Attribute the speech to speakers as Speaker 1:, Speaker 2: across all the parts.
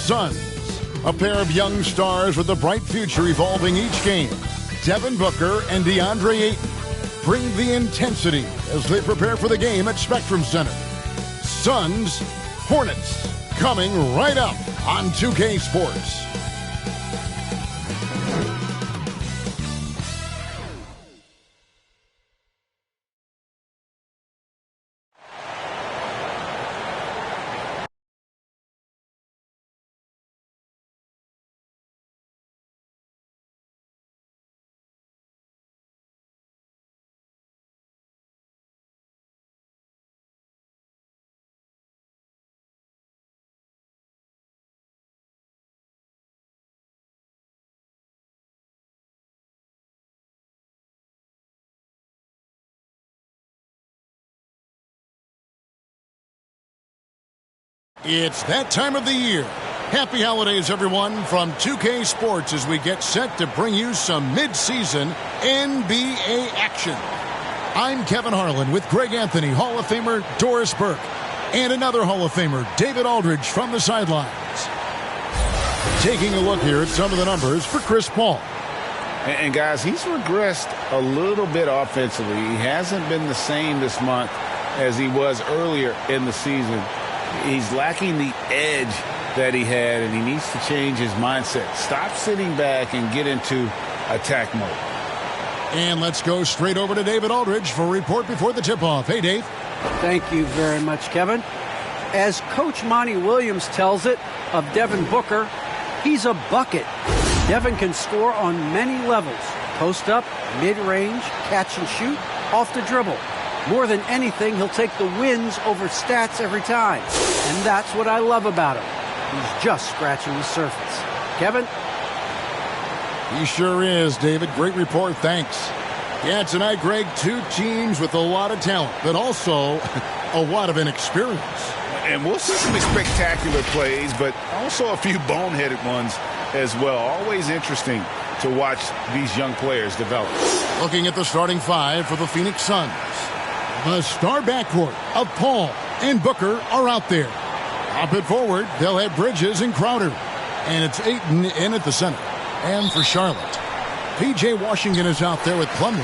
Speaker 1: Suns. A pair of young stars with a bright future evolving each game. Devin Booker and Deandre Ayton bring the intensity as they prepare for the game at Spectrum Center. Suns, Hornets, coming right up on 2K Sports. It's that time of the year. Happy holidays, everyone, from 2K Sports as we get set to bring you some mid-season NBA action. I'm Kevin Harlan with Greg Anthony, Hall of Famer Doris Burke, and another Hall of Famer, David Aldridge, from the sidelines. Taking a look here at some of the numbers for Chris Paul.
Speaker 2: And guys, he's regressed a little bit offensively. He hasn't been the same this month as he was earlier in the season. He's lacking the edge that he had, and he needs to change his mindset. Stop sitting back and get into attack mode.
Speaker 1: And let's go straight over to David Aldridge for a report before the tip-off. Hey, Dave.
Speaker 3: Thank you very much, Kevin. As Coach Monty Williams tells it of Devin Booker, he's a bucket. Devin can score on many levels. Post up, mid-range, catch and shoot, off the dribble. More than anything, he'll take the wins over stats every time. And that's what I love about him. He's just scratching the surface. Kevin?
Speaker 1: He sure is, David. Great report. Thanks. Yeah, tonight, Greg, two teams with a lot of talent, but also a lot of inexperience.
Speaker 2: And we'll see some spectacular plays, but also a few boneheaded ones as well. Always interesting to watch these young players develop.
Speaker 1: Looking at the starting five for the Phoenix Suns. The star backcourt of Paul and Booker are out there. Up it forward, they'll have Bridges and Crowder. And it's Ayton in at the center. And for Charlotte, P.J. Washington is out there with Plumlee.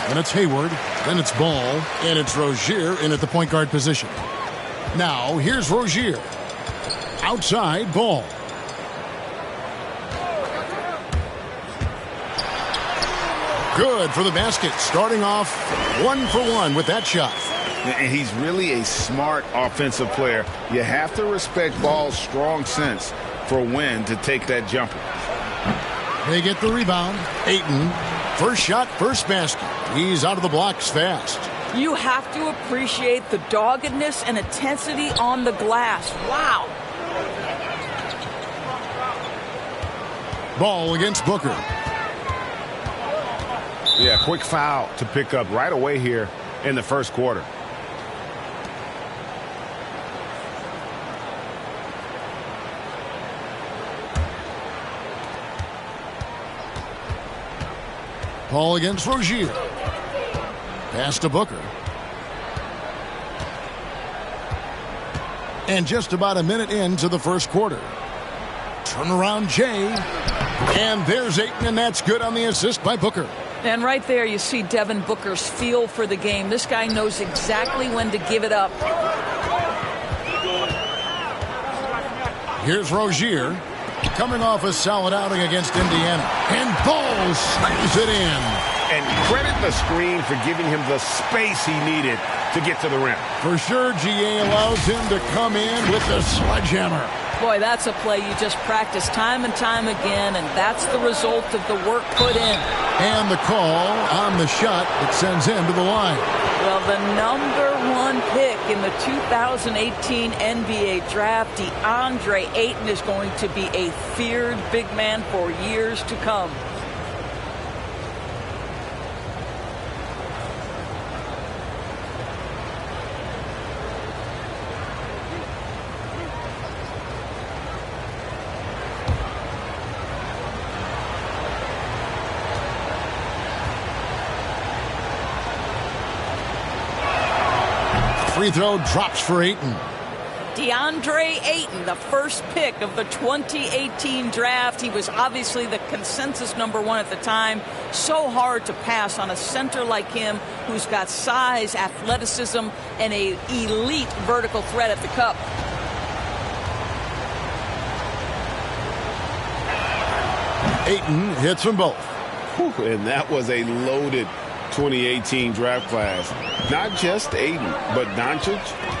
Speaker 1: And it's Hayward. Then it's Ball. And it's Rozier in at the point guard position. Now, here's Rozier. Outside, Ball. Good for the basket, starting off 1 for 1 with that shot.
Speaker 2: And he's really a smart offensive player. You have to respect Ball's strong sense for when to take that jumper.
Speaker 1: They get the rebound. Ayton, first shot, first basket. He's out of the blocks fast.
Speaker 4: You have to appreciate the doggedness and intensity on the glass. Wow.
Speaker 1: Ball against Booker.
Speaker 2: Yeah, quick foul to pick up right away here in the first quarter.
Speaker 1: Paul against Rozier. Pass to Booker. And just about a minute into the first quarter. Turnaround Jay. And there's Ayton, and that's good on the assist by Booker.
Speaker 4: And right there you see Devin Booker's feel for the game. This guy knows exactly when to give it up.
Speaker 1: Here's Rozier coming off a solid outing against Indiana. And Ball slams it in.
Speaker 2: And credit the screen for giving him the space he needed to get to the rim.
Speaker 1: For sure, GA allows him to come in with the sledgehammer.
Speaker 4: Boy, that's a play you just practice time and time again, and that's the result of the work put in.
Speaker 1: And the call on the shot that sends him to the line.
Speaker 4: Well, the #1 pick in the 2018 NBA draft, Deandre Ayton, is going to be a feared big man for years to come.
Speaker 1: Free throw drops for Ayton.
Speaker 4: Deandre Ayton, the first pick of the 2018 draft. He was obviously the consensus #1 at the time. So hard to pass on a center like him who's got size, athleticism, and an elite vertical threat at the cup.
Speaker 1: Ayton hits them both.
Speaker 5: Whew, and that was a loaded 2018 draft class. Not just Ayton, but Doncic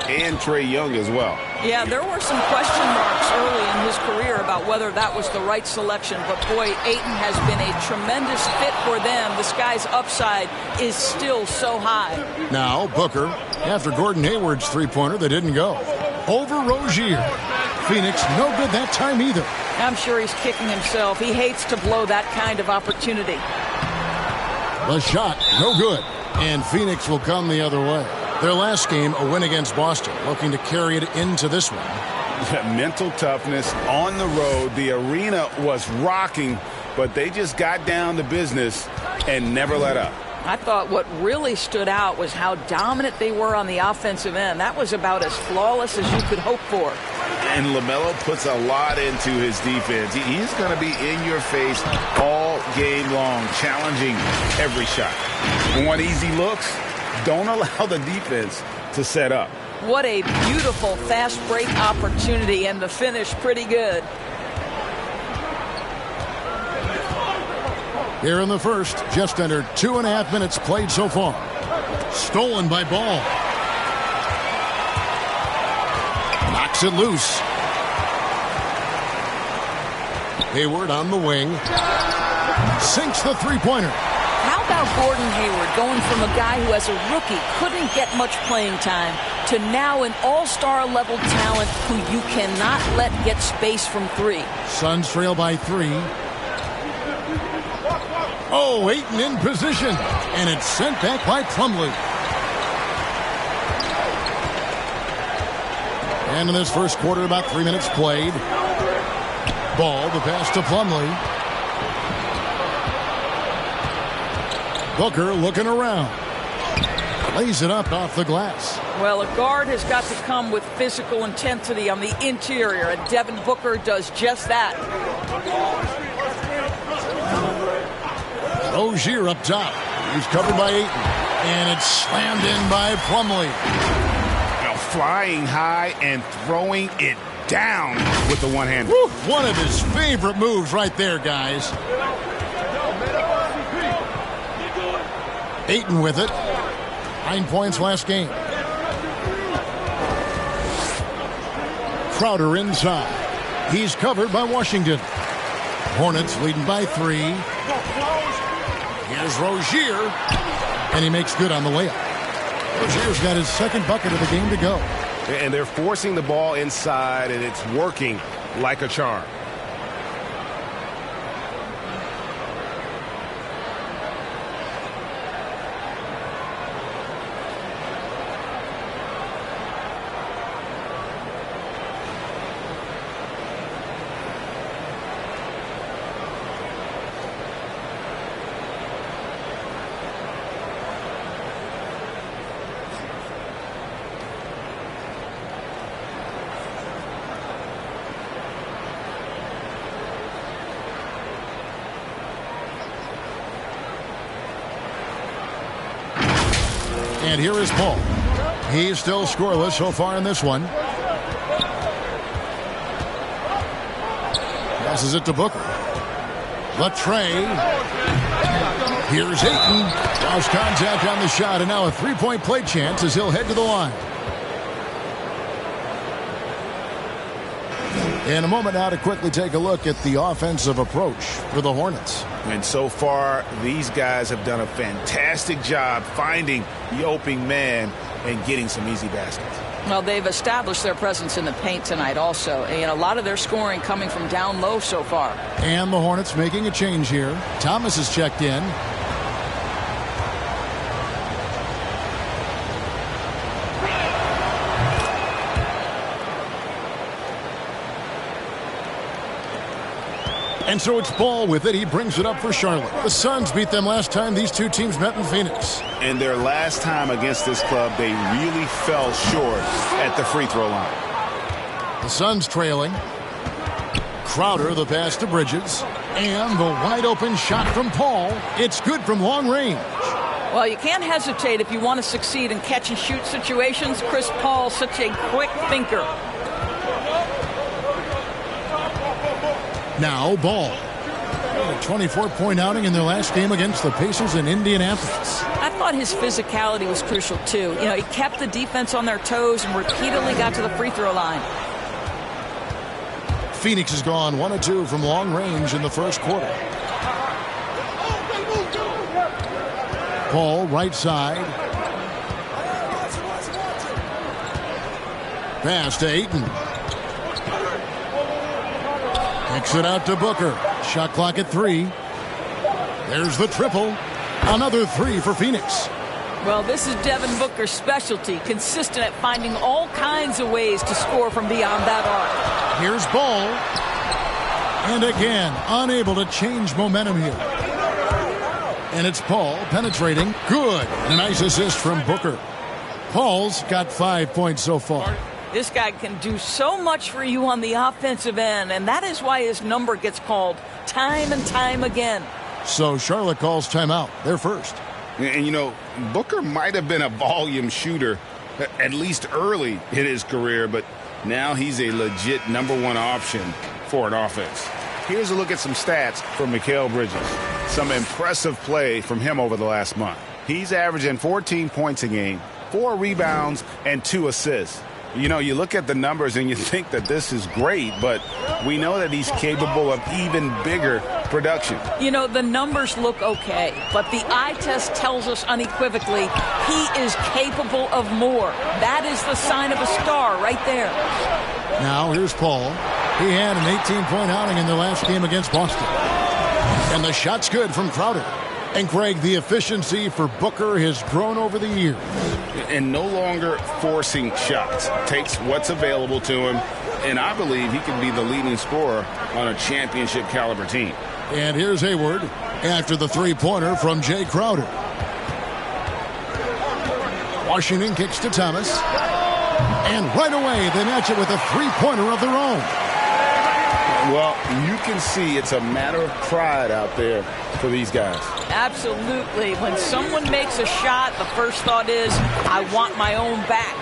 Speaker 5: and Trae Young as well.
Speaker 4: Yeah, there were some question marks early in his career about whether that was the right selection. But, boy, Ayton has been a tremendous fit for them. This guy's upside is still so high.
Speaker 1: Now Booker, after Gordon Hayward's three-pointer that didn't go. Over Rozier. Phoenix no good that time either.
Speaker 4: I'm sure he's kicking himself. He hates to blow that kind of opportunity.
Speaker 1: The shot, no good. And Phoenix will come the other way. Their last game, a win against Boston, looking to carry it into this one.
Speaker 5: Mental toughness on the road. The arena was rocking, but they just got down to business and never let up.
Speaker 4: I thought what really stood out was how dominant they were on the offensive end. That was about as flawless as you could hope for.
Speaker 5: And LaMelo puts a lot into his defense. He's going to be in your face all game long, challenging every shot. Want easy looks? Don't allow the defense to set up.
Speaker 4: What a beautiful fast break opportunity, and the finish pretty good.
Speaker 1: Here in the first, just under 2.5 minutes played so far. Stolen by Ball. Knocks it loose. Hayward on the wing. Sinks the three-pointer.
Speaker 4: How about Gordon Hayward going from a guy who as a rookie couldn't get much playing time to now an all-star level talent who you cannot let get space from three?
Speaker 1: Suns trail by 3. Oh, Ayton in position. And it's sent back by Plumlee. And in this first quarter, about 3 minutes played. Ball, the pass to Plumlee. Booker looking around. Lays it up off the glass.
Speaker 4: Well, a guard has got to come with physical intensity on the interior, and Devin Booker does just that.
Speaker 1: Rozier up top. He's covered by Ayton. And it's slammed in by Plumlee.
Speaker 5: Now flying high and throwing it down with the one-hander.
Speaker 1: One of his favorite moves right there, guys. Ayton with it. 9 points last game. Crowder inside. He's covered by Washington. Hornets leading by 3. Here's Rozier. And he makes good on the layup. Rozier's got his second bucket of the game to go.
Speaker 5: And they're forcing the ball inside, and it's working like a charm.
Speaker 1: And here is Paul. He's still scoreless so far in this one. Passes it to Booker. Trae. Here's Ayton. Lost contact on the shot, and now a three-point play chance as he'll head to the line. In a moment now to quickly take a look at the offensive approach for the Hornets.
Speaker 5: And so far, these guys have done a fantastic job finding the opening man and getting some easy baskets.
Speaker 4: Well, they've established their presence in the paint tonight also. And a lot of their scoring coming from down low so far.
Speaker 1: And the Hornets making a change here. Thomas is checked in. And so it's Ball with it. He brings it up for Charlotte. The Suns beat them last time these two teams met in Phoenix.
Speaker 5: And their last time against this club, they really fell short at the free throw line.
Speaker 1: The Suns trailing. Crowder, the pass to Bridges. And the wide-open shot from Paul. It's good from long range.
Speaker 4: Well, you can't hesitate if you want to succeed in catch-and-shoot situations. Chris Paul's such a quick thinker.
Speaker 1: Now Ball. A 24-point outing in their last game against the Pacers in Indianapolis.
Speaker 4: I thought his physicality was crucial, too. You know, he kept the defense on their toes and repeatedly got to the free throw line.
Speaker 1: Phoenix has gone 1 of 2 from long range in the first quarter. Paul, right side. Pass to Ayton. Kicks it out to Booker. Shot clock at 3. There's the triple. Another 3 for Phoenix.
Speaker 4: Well, this is Devin Booker's specialty, consistent at finding all kinds of ways to score from beyond that arc.
Speaker 1: Here's Ball. And again, unable to change momentum here. And it's Paul penetrating. Good. And a nice assist from Booker. Paul's got 5 points so far.
Speaker 4: This guy can do so much for you on the offensive end, and that is why his number gets called time and time again.
Speaker 1: So Charlotte calls timeout. They're first.
Speaker 2: And, you know, Booker might have been a volume shooter, at least early in his career, but now he's a legit #1 option for an offense. Here's a look at some stats from Mikhail Bridges. Some impressive play from him over the last month. He's averaging 14 points a game, 4 rebounds, and 2 assists. You know, you look at the numbers and you think that this is great, but we know that he's capable of even bigger production.
Speaker 4: You know, the numbers look okay, but the eye test tells us unequivocally he is capable of more. That is the sign of a star right there.
Speaker 1: Now here's Paul. He had an 18-point outing in their last game against Boston. And the shot's good from Crowder. And Greg, the efficiency for Booker has grown over the years.
Speaker 2: And no longer forcing shots. Takes what's available to him. And I believe he could be the leading scorer on a championship caliber team.
Speaker 1: And here's Hayward after the three-pointer from Jay Crowder. Washington kicks to Thomas. And right away they match it with a three-pointer of their own.
Speaker 2: Well, you can see it's a matter of pride out there for these guys.
Speaker 4: Absolutely. When someone makes a shot, the first thought is, I want my own back.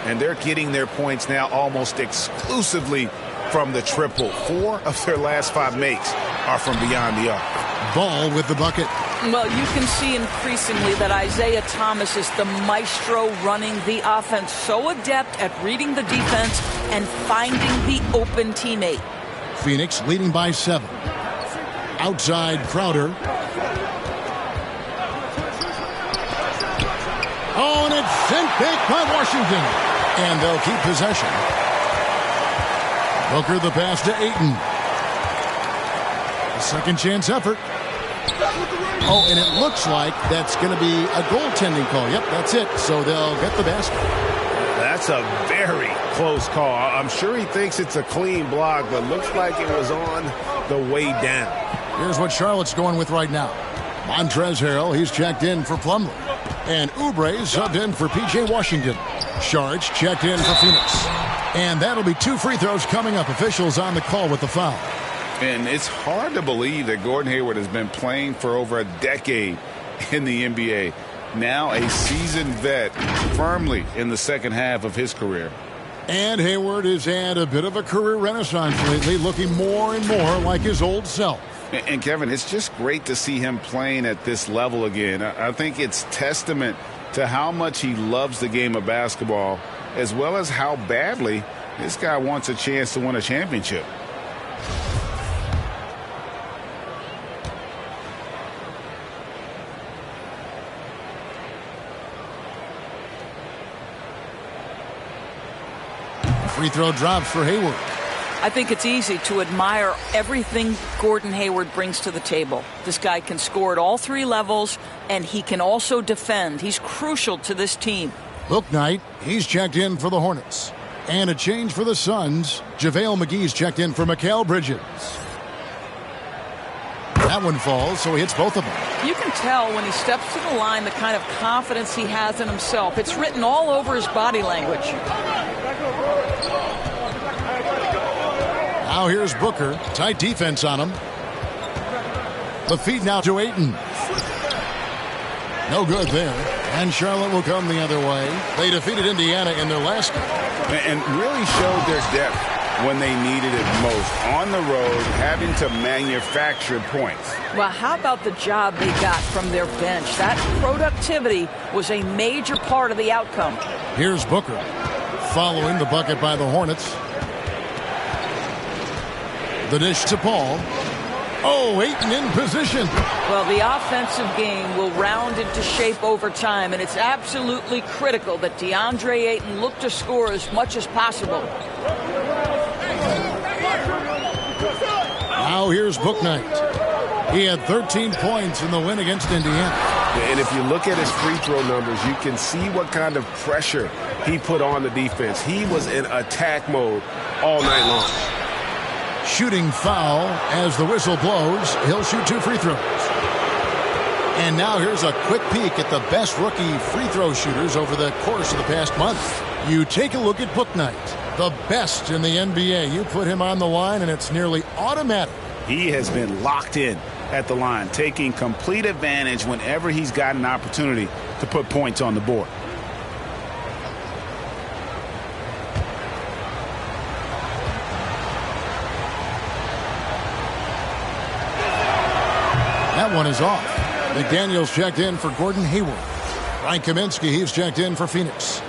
Speaker 2: And they're getting their points now almost exclusively from the triple. 4 of their last 5 makes are from beyond the arc.
Speaker 1: Ball with the bucket.
Speaker 4: Well, you can see increasingly that Isaiah Thomas is the maestro running the offense, so adept at reading the defense and finding the open teammate.
Speaker 1: Phoenix leading by 7. Outside Crowder. Oh, and it's sent back by Washington. And they'll keep possession. Booker the pass to Ayton. A second chance effort. Oh, and it looks like that's going to be a goaltending call. Yep, that's it. So they'll get the basket.
Speaker 2: That's a very close call. I'm sure he thinks it's a clean block, but looks like it was on the way down.
Speaker 1: Here's what Charlotte's going with right now. Montrezl Harrell, he's checked in for Plumlee. And Oubre subbed in for P.J. Washington. Sharge checked in for Phoenix. And that'll be 2 free throws coming up. Officials on the call with the foul.
Speaker 2: And it's hard to believe that Gordon Hayward has been playing for over a decade in the NBA. Now a seasoned vet, firmly in the second half of his career.
Speaker 1: And Hayward has had a bit of a career renaissance lately, looking more and more like his old self.
Speaker 2: And Kevin, it's just great to see him playing at this level again. I think it's testament to how much he loves the game of basketball, as well as how badly this guy wants a chance to win a championship.
Speaker 1: Free throw drops for Hayward.
Speaker 4: I think it's easy to admire everything Gordon Hayward brings to the table. This guy can score at all 3 levels, and he can also defend. He's crucial to this team.
Speaker 1: Book night, he's checked in for the Hornets. And a change for the Suns. JaVale McGee's checked in for Mikhail Bridges. That one falls, so he hits both of them.
Speaker 4: You can tell when he steps to the line the kind of confidence he has in himself. It's written all over his body language.
Speaker 1: Now here's Booker. Tight defense on him. The feed now to Ayton. No good there. And Charlotte will come the other way. They defeated Indiana in their last game.
Speaker 5: And really showed their depth when they needed it most. On the road, having to manufacture points.
Speaker 4: Well, how about the job they got from their bench? That productivity was a major part of the outcome.
Speaker 1: Here's Booker. Following the bucket by the Hornets. The dish to Paul. Oh, Ayton in position.
Speaker 4: Well, the offensive game will round into shape over time, and it's absolutely critical that Deandre Ayton look to score as much as possible.
Speaker 1: Now here's Bouknight. He had 13 points in the win against Indiana.
Speaker 6: And if you look at his free throw numbers, you can see what kind of pressure he put on the defense. He was in attack mode all night long.
Speaker 1: Shooting foul as the whistle blows. He'll shoot 2 free throws. And now here's a quick peek at the best rookie free throw shooters over the course of the past month. You take a look at Bouknight, the best in the NBA. You put him on the line and it's nearly automatic.
Speaker 5: He has been locked in at the line, taking complete advantage whenever he's got an opportunity to put points on the board.
Speaker 1: That one is off. McDaniels checked in for Gordon Hayward. Ryan Kaminsky, he's checked in for Phoenix.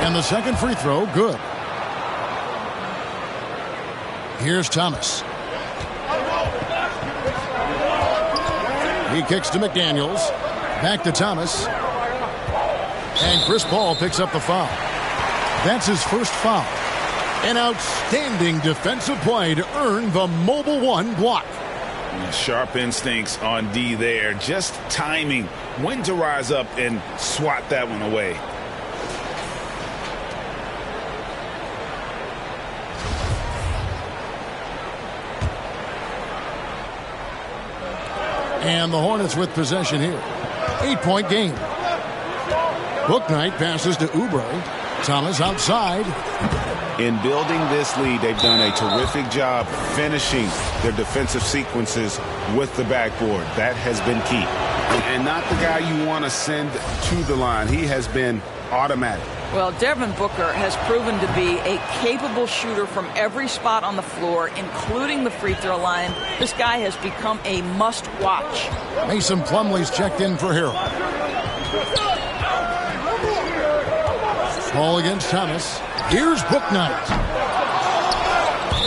Speaker 1: And the second free throw, good. Here's Thomas. He kicks to McDaniels. Back to Thomas. And Chris Paul picks up the foul. That's his first foul. An outstanding defensive play to earn the Mobile One block.
Speaker 5: Sharp instincts on D there. Just timing when to rise up and swat that one away.
Speaker 1: And the Hornets with possession here. 8-point game. Bouknight passes to Oubre. Thomas outside.
Speaker 5: In building this lead, they've done a terrific job finishing their defensive sequences with the backboard. That has been key.
Speaker 6: And not the guy you want to send to the line. He has been automatic.
Speaker 4: Well, Devin Booker has proven to be a capable shooter from every spot on the floor, including the free throw line. This guy has become a must-watch.
Speaker 1: Mason Plumlee's checked in for Harold. Ball against Thomas. Here's Bouknight.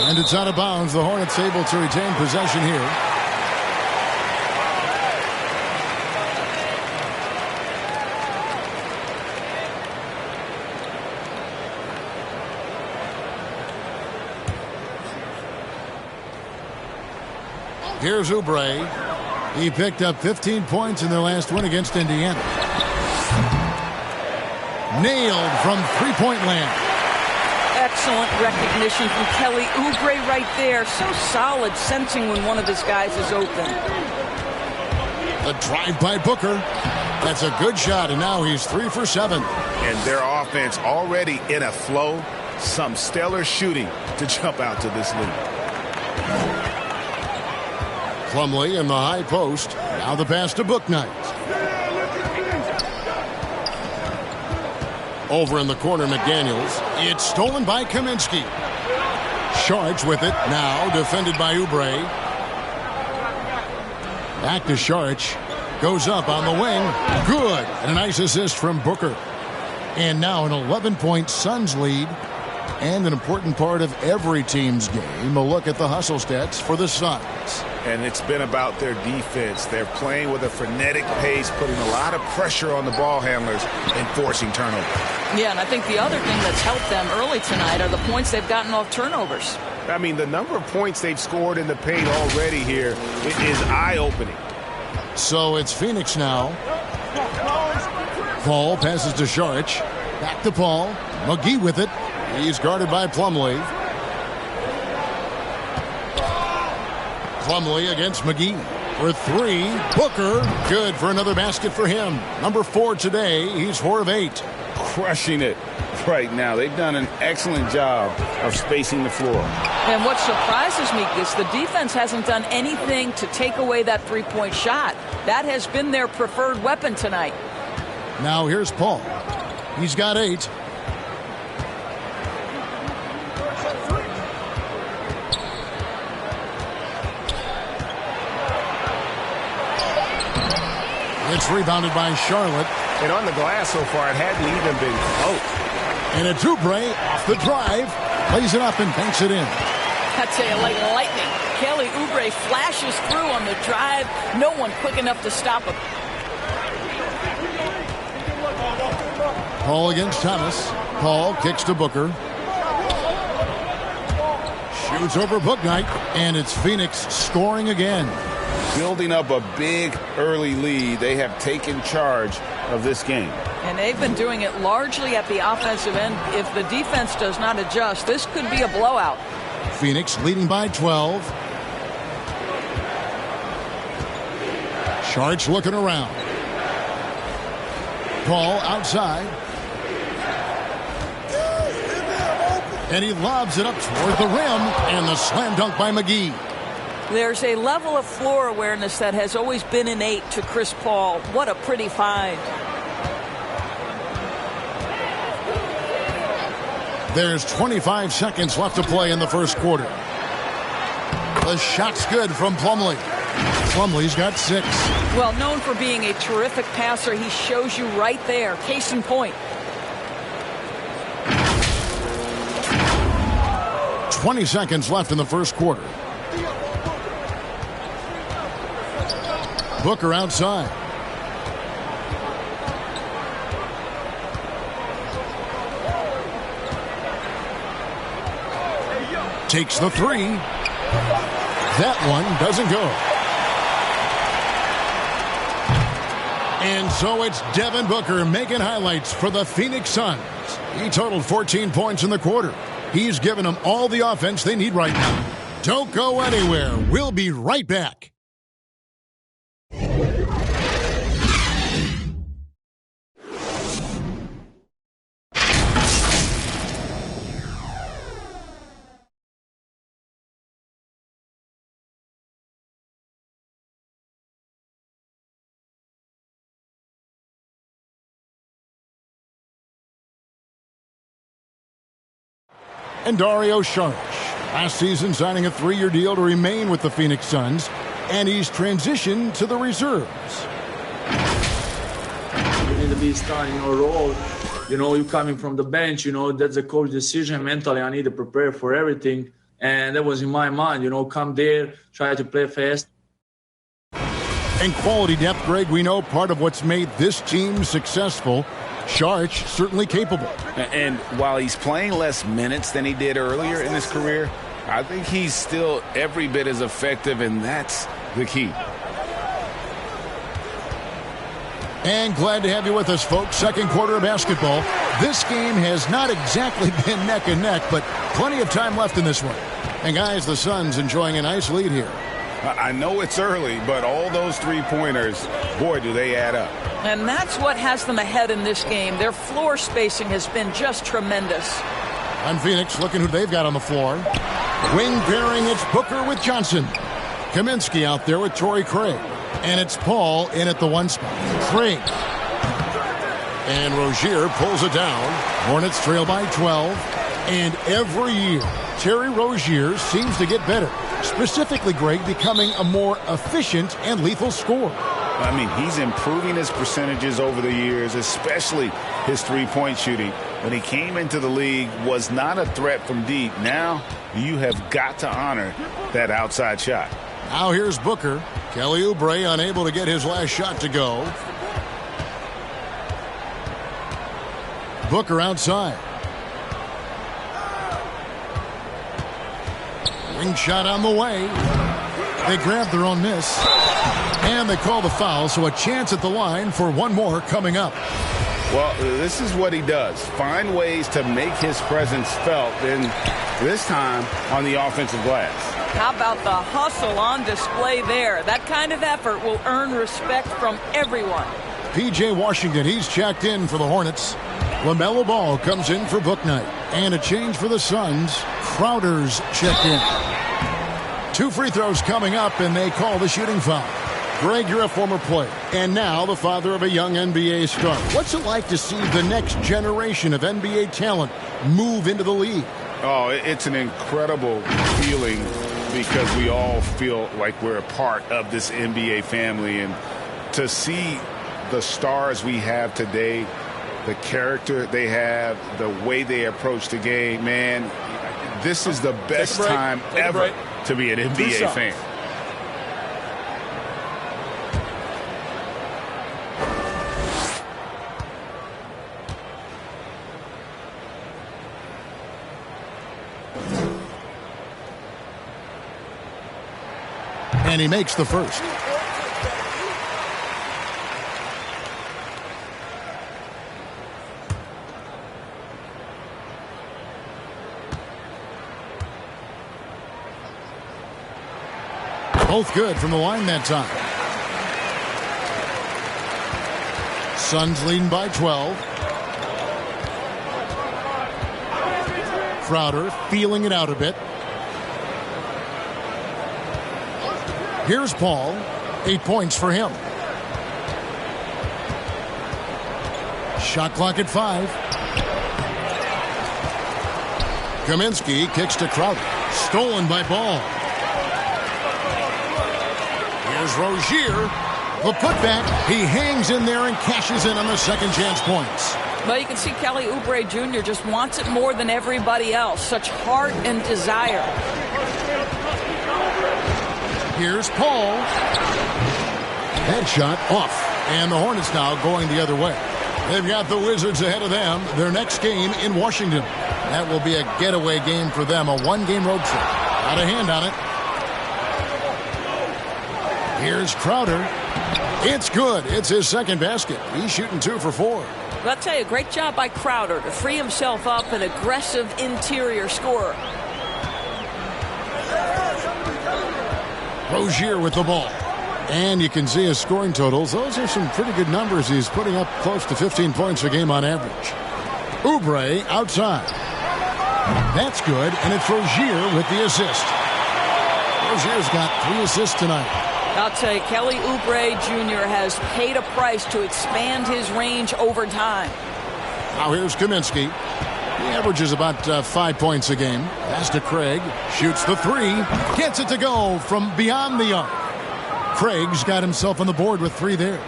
Speaker 1: And it's out of bounds. The Hornets able to retain possession here. Here's Oubre. He picked up 15 points in their last win against Indiana. Nailed from three-point land.
Speaker 4: Excellent recognition from Kelly Oubre right there. So solid, sensing when one of his guys is open.
Speaker 1: The drive by Booker. That's a good shot, and now he's 3 for 7.
Speaker 5: And their offense already in a flow. Some stellar shooting to jump out to this lead.
Speaker 1: Plumlee in the high post. Now the pass to Bouknight. Over in the corner, McDaniels. It's stolen by Kaminsky. Saric with it. Now defended by Oubre. Back to Saric. Goes up on the wing. Good. And a nice assist from Booker. And now an 11-point Suns lead. And an important part of every team's game. A look at the hustle stats for the Suns.
Speaker 5: And it's been about their defense. They're playing with a frenetic pace, putting a lot of pressure on the ball handlers and forcing turnovers.
Speaker 4: Yeah, and I think the other thing that's helped them early tonight are the points they've gotten off turnovers.
Speaker 6: I mean, the number of points they've scored in the paint already here is eye-opening.
Speaker 1: So it's Phoenix now. Paul passes to Saric. Back to Paul. McGee with it. He's guarded by Plumlee. Plumlee against McGee. For three, Booker, good for another basket for him. Number 4 today, he's 4 of 8.
Speaker 2: Crushing it right now. They've done an excellent job of spacing the floor.
Speaker 4: And what surprises me is the defense hasn't done anything to take away that three-point shot. That has been their preferred weapon tonight.
Speaker 1: Now here's Paul. He's got 8. It's rebounded by Charlotte.
Speaker 6: And on the glass so far, it hadn't even been close.
Speaker 1: And a Oubre off the drive. Lays it up and banks it in.
Speaker 4: I tell you, like lightning. Kelly Oubre flashes through on the drive. No one quick enough to stop him.
Speaker 1: Paul against Thomas. Paul kicks to Booker. Shoots over Bouknight. And it's Phoenix scoring again.
Speaker 2: Building up a big early lead. They have taken charge of this game.
Speaker 4: And they've been doing it largely at the offensive end. If the defense does not adjust, this could be a blowout.
Speaker 1: Phoenix leading by 12. Saric looking around. Paul outside. And he lobs it up toward the rim. And the slam dunk by McGee.
Speaker 4: There's a level of floor awareness that has always been innate to Chris Paul. What a pretty find.
Speaker 1: There's 25 seconds left to play in the first quarter. The shot's good from Plumlee. Plumlee's got 6.
Speaker 4: Well, known for being a terrific passer, he shows you right there. Case in point.
Speaker 1: 20 seconds left in the first quarter. Booker outside. Takes the 3. That one doesn't go. And so it's Devin Booker making highlights for the Phoenix Suns. He totaled 14 points in the quarter. He's given them all the offense they need right now. Don't go anywhere. We'll be right back. And Dario Saric, last season signing a 3-year deal to remain with the Phoenix Suns, and he's transitioned to the reserves.
Speaker 7: You need to be starting your role. You know, you coming from the bench, you know, that's a coach decision. Mentally, I need to prepare for everything. And that was in my mind, you know, come there, try to play fast.
Speaker 1: And quality depth, Greg, we know part of what's made this team successful. Saric certainly capable.
Speaker 2: And while he's playing less minutes than he did earlier in his career, I think he's still every bit as effective, and that's the key.
Speaker 1: And glad to have you with us, folks. Second quarter of basketball. This game has not exactly been neck and neck, but plenty of time left in this one. And guys, the Suns enjoying a nice lead here.
Speaker 2: I know it's early, but all those three-pointers, boy, do they add up.
Speaker 4: And that's what has them ahead in this game. Their floor spacing has been just tremendous.
Speaker 1: On Phoenix, looking who they've got on the floor. Wing pairing, it's Booker with Johnson. Kaminsky out there with Torrey Craig. And it's Paul in at the 1 spot. Craig. And Rozier pulls it down. Hornets trail by 12. And every year, Terry Rozier seems to get better. Specifically, Greg, becoming a more efficient and lethal scorer.
Speaker 2: I mean, he's improving his percentages over the years, especially his three-point shooting. When he came into the league, was not a threat from deep. Now, you have got to honor that outside shot.
Speaker 1: Now here's Booker. Kelly Oubre unable to get his last shot to go. Booker outside. Wing shot on the way. They grab their own miss. And they call the foul, so a chance at the line for one more coming up.
Speaker 2: Well, this is what he does. Find ways to make his presence felt, and this time on the offensive glass.
Speaker 4: How about the hustle on display there? That kind of effort will earn respect from everyone.
Speaker 1: P.J. Washington, he's checked in for the Hornets. LaMelo Ball comes in for Bouknight. And a change for the Suns. Crowder's checked in. 2 free throws coming up, and they call the shooting foul. Greg, you're a former player, and now the father of a young NBA star. What's it like to see the next generation of NBA talent move into the league?
Speaker 2: Oh, it's an incredible feeling because we all feel like we're a part of this NBA family. And to see the stars we have today, the character they have, the way they approach the game, man, this is the best time ever to be an NBA fan.
Speaker 1: And he makes the first. Both good from the line that time. Suns leading by 12. Crowder feeling it out a bit. Here's Paul. 8 points for him. Shot clock at 5. Kaminsky kicks to Crowder. Stolen by Ball. Here's Rozier. The putback. He hangs in there and cashes in on the second chance points.
Speaker 4: Well, you can see Kelly Oubre Jr. just wants it more than everybody else. Such heart and desire.
Speaker 1: Here's Paul. Headshot off. And the Hornets now going the other way. They've got the Wizards ahead of them. Their next game in Washington. That will be a getaway game for them. A one-game road trip. Got a hand on it. Here's Crowder. It's good. It's his second basket. He's shooting 2 for 4.
Speaker 4: Well, I'll tell you, great job by Crowder to free himself up, an aggressive interior scorer.
Speaker 1: Rozier with the ball. And you can see his scoring totals. Those are some pretty good numbers. He's putting up close to 15 points a game on average. Oubre outside. That's good, and it's Rozier with the assist. Rozier's got 3 assists tonight.
Speaker 4: I'll tell you, Kelly Oubre Jr. has paid a price to expand his range over time.
Speaker 1: Now here's Kaminsky. He averages about 5 points a game. Pass to Craig. Shoots the 3. Gets it to go from beyond the arc. Craig's got himself on the board with 3 there.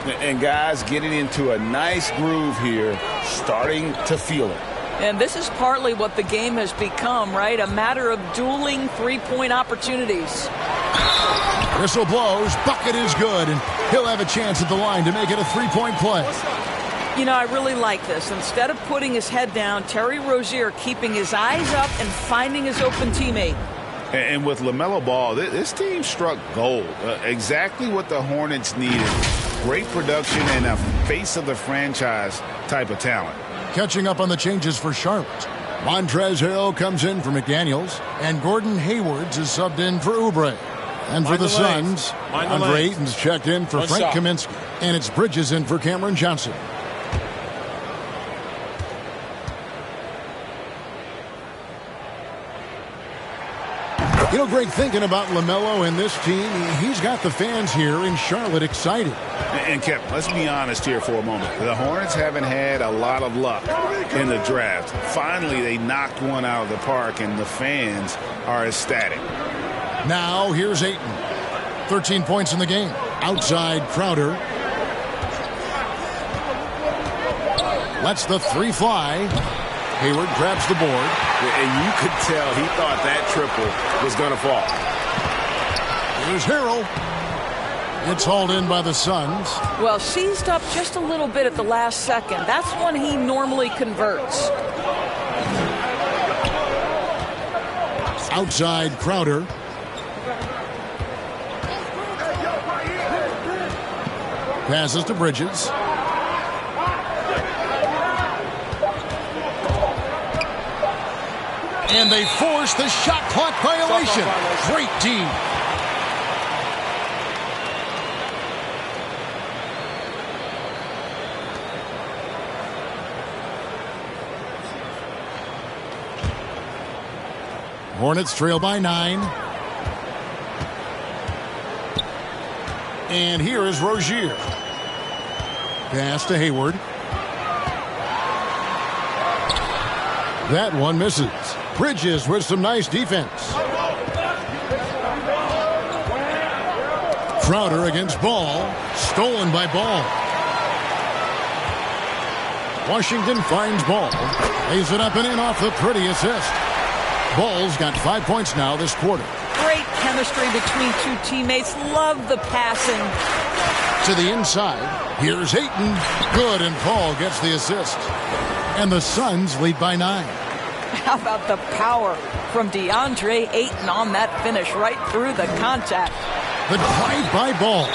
Speaker 2: And guys getting into a nice groove here, starting to feel it.
Speaker 4: And this is partly what the game has become, right? A matter of dueling three-point opportunities.
Speaker 1: Whistle blows. Bucket is good, and he'll have a chance at the line to make it a 3-point play.
Speaker 4: You know, I really like this. Instead of putting his head down, Terry Rozier keeping his eyes up and finding his open teammate.
Speaker 2: And with LaMelo Ball, this team struck gold. Exactly what the Hornets needed. Great production and a face of the franchise type of talent.
Speaker 1: Catching up on the changes for Charlotte. Montrezl Harrell comes in for McDaniels, and Gordon Hayward is subbed in for Oubre. And for the Suns, Deandre Ayton's checked in for Frank Kaminsky. And it's Bridges in for Cameron Johnson. You know, Greg, thinking about LaMelo and this team, he's got the fans here in Charlotte excited.
Speaker 2: And Kevin, let's be honest here for a moment. The Hornets haven't had a lot of luck in the draft. Finally, they knocked one out of the park, and the fans are ecstatic.
Speaker 1: Now, here's Ayton. 13 points in the game. Outside Crowder. Lets the 3 fly. Hayward grabs the board.
Speaker 6: And you could tell he thought that triple was going to fall.
Speaker 1: Here's Harrell. It's hauled in by the Suns.
Speaker 4: Well, seized up just a little bit at the last second. That's when he normally converts.
Speaker 1: Outside Crowder. Passes to Bridges. And they force the shot clock violation. Great D. Hornets trail by 9. And here is Rozier. Pass to Hayward. That one misses. Bridges with some nice defense. Crowder against Ball. Stolen by Ball. Washington finds Ball. Lays it up and in off the pretty assist. Ball's got 5 points now this quarter.
Speaker 4: Great chemistry between two teammates. Love the passing.
Speaker 1: To the inside. Here's Ayton. Good, and Paul gets the assist. And the Suns lead by 9.
Speaker 4: How about the power from Deandre Ayton on that finish right through the contact.
Speaker 1: The drive by Ball.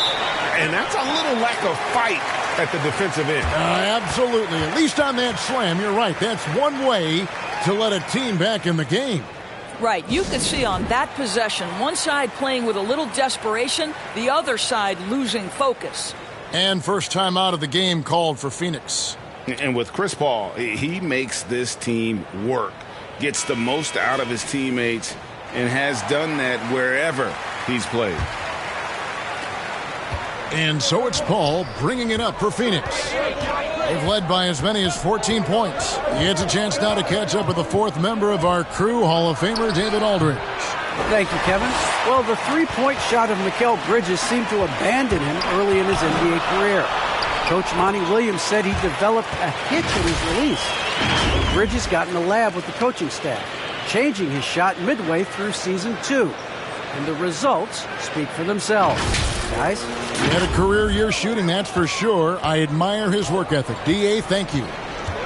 Speaker 6: And that's a little lack of fight at the defensive end.
Speaker 1: Absolutely. At least on that slam, you're right. That's one way to let a team back in the game.
Speaker 4: Right. You could see on that possession, one side playing with a little desperation, the other side losing focus.
Speaker 1: And first time out of the game called for Phoenix.
Speaker 2: And with Chris Paul, he makes this team work, gets the most out of his teammates, and has done that wherever he's played.
Speaker 1: And so it's Paul bringing it up for Phoenix. They've led by as many as 14 points. He gets a chance now to catch up with the fourth member of our crew, Hall of Famer David Aldridge.
Speaker 3: Thank you, Kevin. Well, the three-point shot of Mikhail Bridges seemed to abandon him early in his NBA career. Coach Monty Williams said he developed a hitch in his release. Bridges got in the lab with the coaching staff, changing his shot midway through season 2. And the results speak for themselves. Guys?
Speaker 1: He had a career year shooting, that's for sure. I admire his work ethic. D.A., thank you.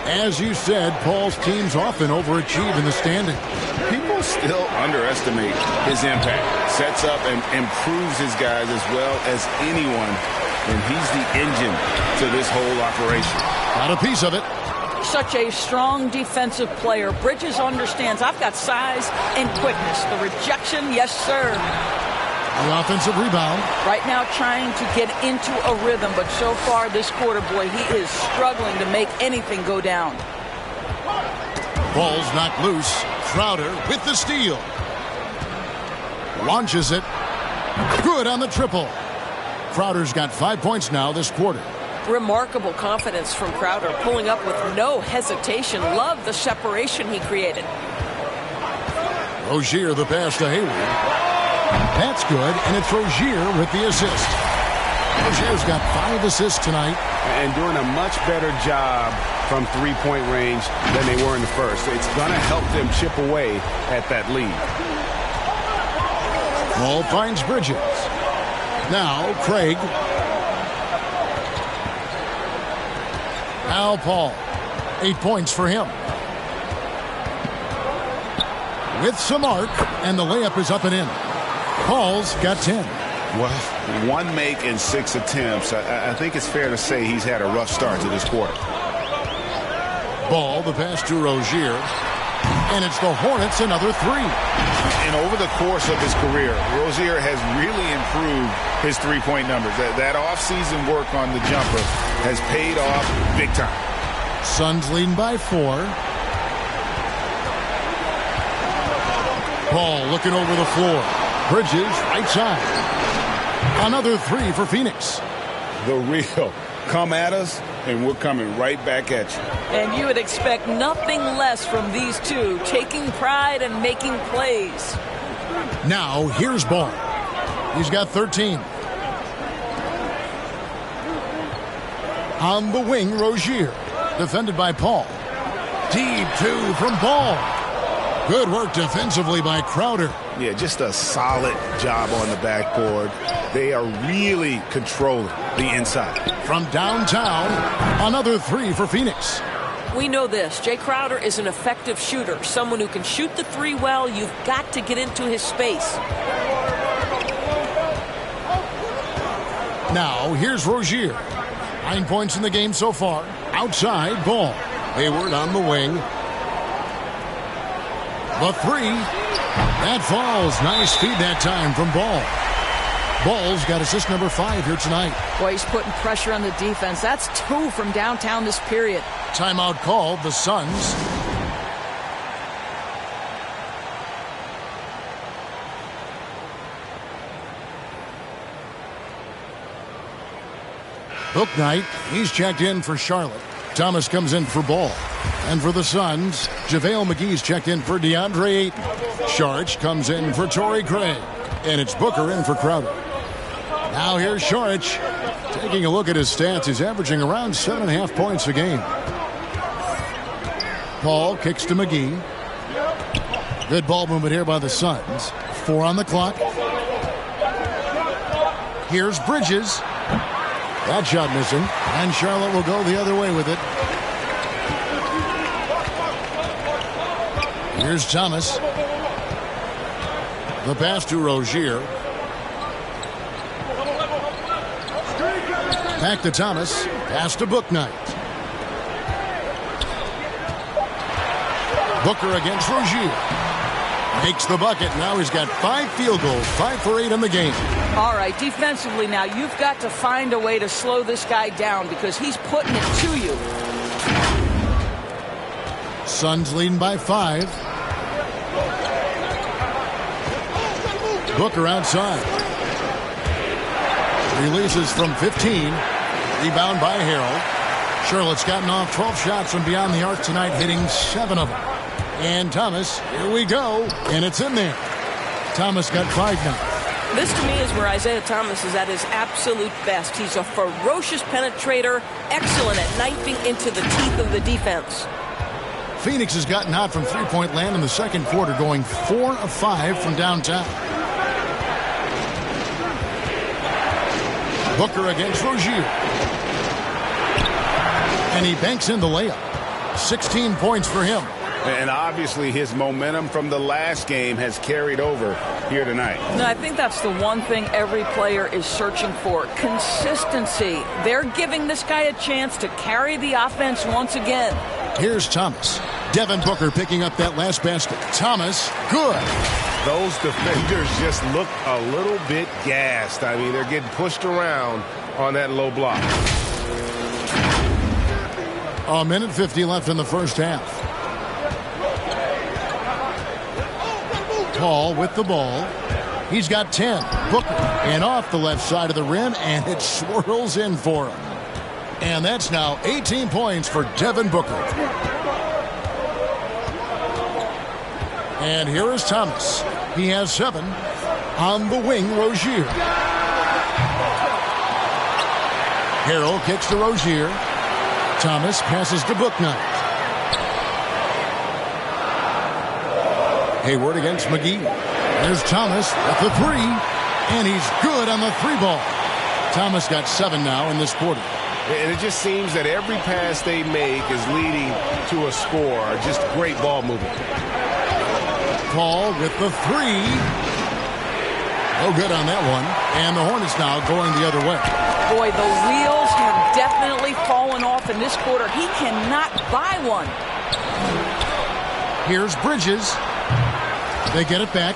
Speaker 1: As you said, Paul's teams often overachieve in the standings.
Speaker 2: People still underestimate his impact. Sets up and improves his guys as well as anyone. And he's the engine to this whole operation.
Speaker 1: Got a piece of it.
Speaker 4: Such a strong defensive player. Bridges understands I've got size and quickness. The rejection, yes, sir.
Speaker 1: The offensive rebound.
Speaker 4: Right now trying to get into a rhythm, but so far this quarter, boy, he is struggling to make anything go down.
Speaker 1: Ball's knocked loose. Crowder with the steal. Launches it. Good on the triple. Crowder's got 5 points now this quarter.
Speaker 4: Remarkable confidence from Crowder, pulling up with no hesitation. Love the separation he created.
Speaker 1: Rozier the pass to Hayward. That's good, and it's Rozier with the assist. Rozier's got 5 assists tonight.
Speaker 6: And doing a much better job from three-point range than they were in the first. It's going to help them chip away at that lead.
Speaker 1: Ball finds Bridges. Now Craig. Now Paul. 8 points for him. With some arc, and the layup is up and in. Paul's got 10.
Speaker 2: Well, 1 make and 6 attempts. I think it's fair to say he's had a rough start to this quarter.
Speaker 1: Ball, the pass to Rozier. And it's the Hornets, another 3.
Speaker 2: And over the course of his career, Rozier has really improved his three-point numbers. That off-season work on the jumper has paid off big time.
Speaker 1: Suns leading by 4. Ball looking over the floor. Bridges, right side. Another 3 for Phoenix.
Speaker 2: The real. Come at us, and we're coming right back at you.
Speaker 4: And you would expect nothing less from these two, taking pride and making plays.
Speaker 1: Now, here's Ball. He's got 13. On the wing, Rozier. Defended by Paul. Deep 2 from Ball. Good work defensively by Crowder.
Speaker 2: Yeah, just a solid job on the backboard. They are really controlling the inside.
Speaker 1: From downtown, another 3 for Phoenix.
Speaker 4: We know this. Jay Crowder is an effective shooter. Someone who can shoot the 3 well. You've got to get into his space.
Speaker 1: Now, here's Rozier. 9 points in the game so far. Outside, Ball. Hayward on the wing. The three. That falls. Nice feed that time from Ball. Ball's got assist number 5 here tonight.
Speaker 4: Boy, he's putting pressure on the defense. That's 2 from downtown this period.
Speaker 1: Timeout called. The Suns. Bouknight, he's checked in for Charlotte. Thomas comes in for Ball. And for the Suns, JaVale McGee's checked in for Deandre Ayton. Saric comes in for Torrey Craig. And it's Booker in for Crowder. Now here's Saric. Taking a look at his stats, he's averaging around 7.5 points a game. Paul kicks to McGee. Good ball movement here by the Suns. 4 on the clock. Here's Bridges. That shot missing, and Charlotte will go the other way with it. Here's Thomas. The pass to Rozier. Back to Thomas. Pass to Bouknight. Booker against Rozier. Makes the bucket. Now he's got 5 field goals, 5 for 8 in the game.
Speaker 4: All right, defensively now, you've got to find a way to slow this guy down because he's putting it to you.
Speaker 1: Suns leading by 5. Booker outside. Releases from 15. Rebound by Harrell. Charlotte's gotten off 12 shots from beyond the arc tonight, hitting 7 of them. And Thomas, here we go, and it's in there. Thomas got 5 now.
Speaker 4: This, to me, is where Isaiah Thomas is at his absolute best. He's a ferocious penetrator, excellent at knifing into the teeth of the defense.
Speaker 1: Phoenix has gotten hot from three-point land in the second quarter, going 4 of 5 from downtown. Booker against Rozier. And he banks in the layup. 16 points for him.
Speaker 2: And obviously his momentum from the last game has carried over here tonight.
Speaker 4: No, I think that's the one thing every player is searching for. Consistency. They're giving this guy a chance to carry the offense once again.
Speaker 1: Here's Thomas. Devin Booker picking up that last basket. Thomas, good.
Speaker 6: Those defenders just look a little bit gassed. I mean, they're getting pushed around on that low block.
Speaker 1: 1:50 left in the first half. Paul with the ball. He's got 10. Booker. And off the left side of the rim, and it swirls in for him. And that's now 18 points for Devin Booker. And here is Thomas. He has 7. On the wing, Rozier. Harrell kicks to Rozier. Thomas passes to Bouknight. Hayward against McGee. There's Thomas at the 3. And he's good on the 3-ball. Thomas got 7 now in this quarter.
Speaker 6: And it just seems that every pass they make is leading to a score. Just great ball movement.
Speaker 1: Paul with the 3. No good on that one. And the Hornets now going the other way.
Speaker 4: Boy, the wheels have definitely fallen off in this quarter. He cannot buy one.
Speaker 1: Here's Bridges. They get it back.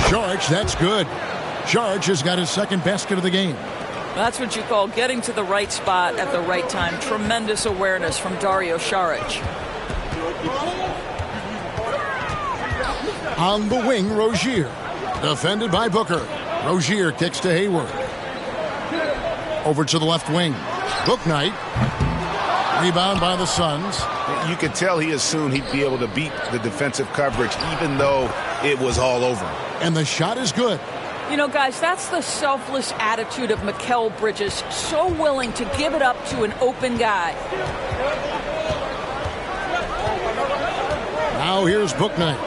Speaker 1: Saric, that's good. Saric has got his second basket of the game.
Speaker 4: That's what you call getting to the right spot at the right time. Tremendous awareness from Dario Saric.
Speaker 1: On the wing, Rozier. Defended by Booker. Rozier kicks to Hayward. Over to the left wing. Bouknight. Rebound by the Suns.
Speaker 2: You could tell he assumed he'd be able to beat the defensive coverage even though it was all over.
Speaker 1: And the shot is good.
Speaker 4: You know, guys, that's the selfless attitude of Mikhail Bridges. So willing to give it up to an open guy.
Speaker 1: Now here's Bouknight.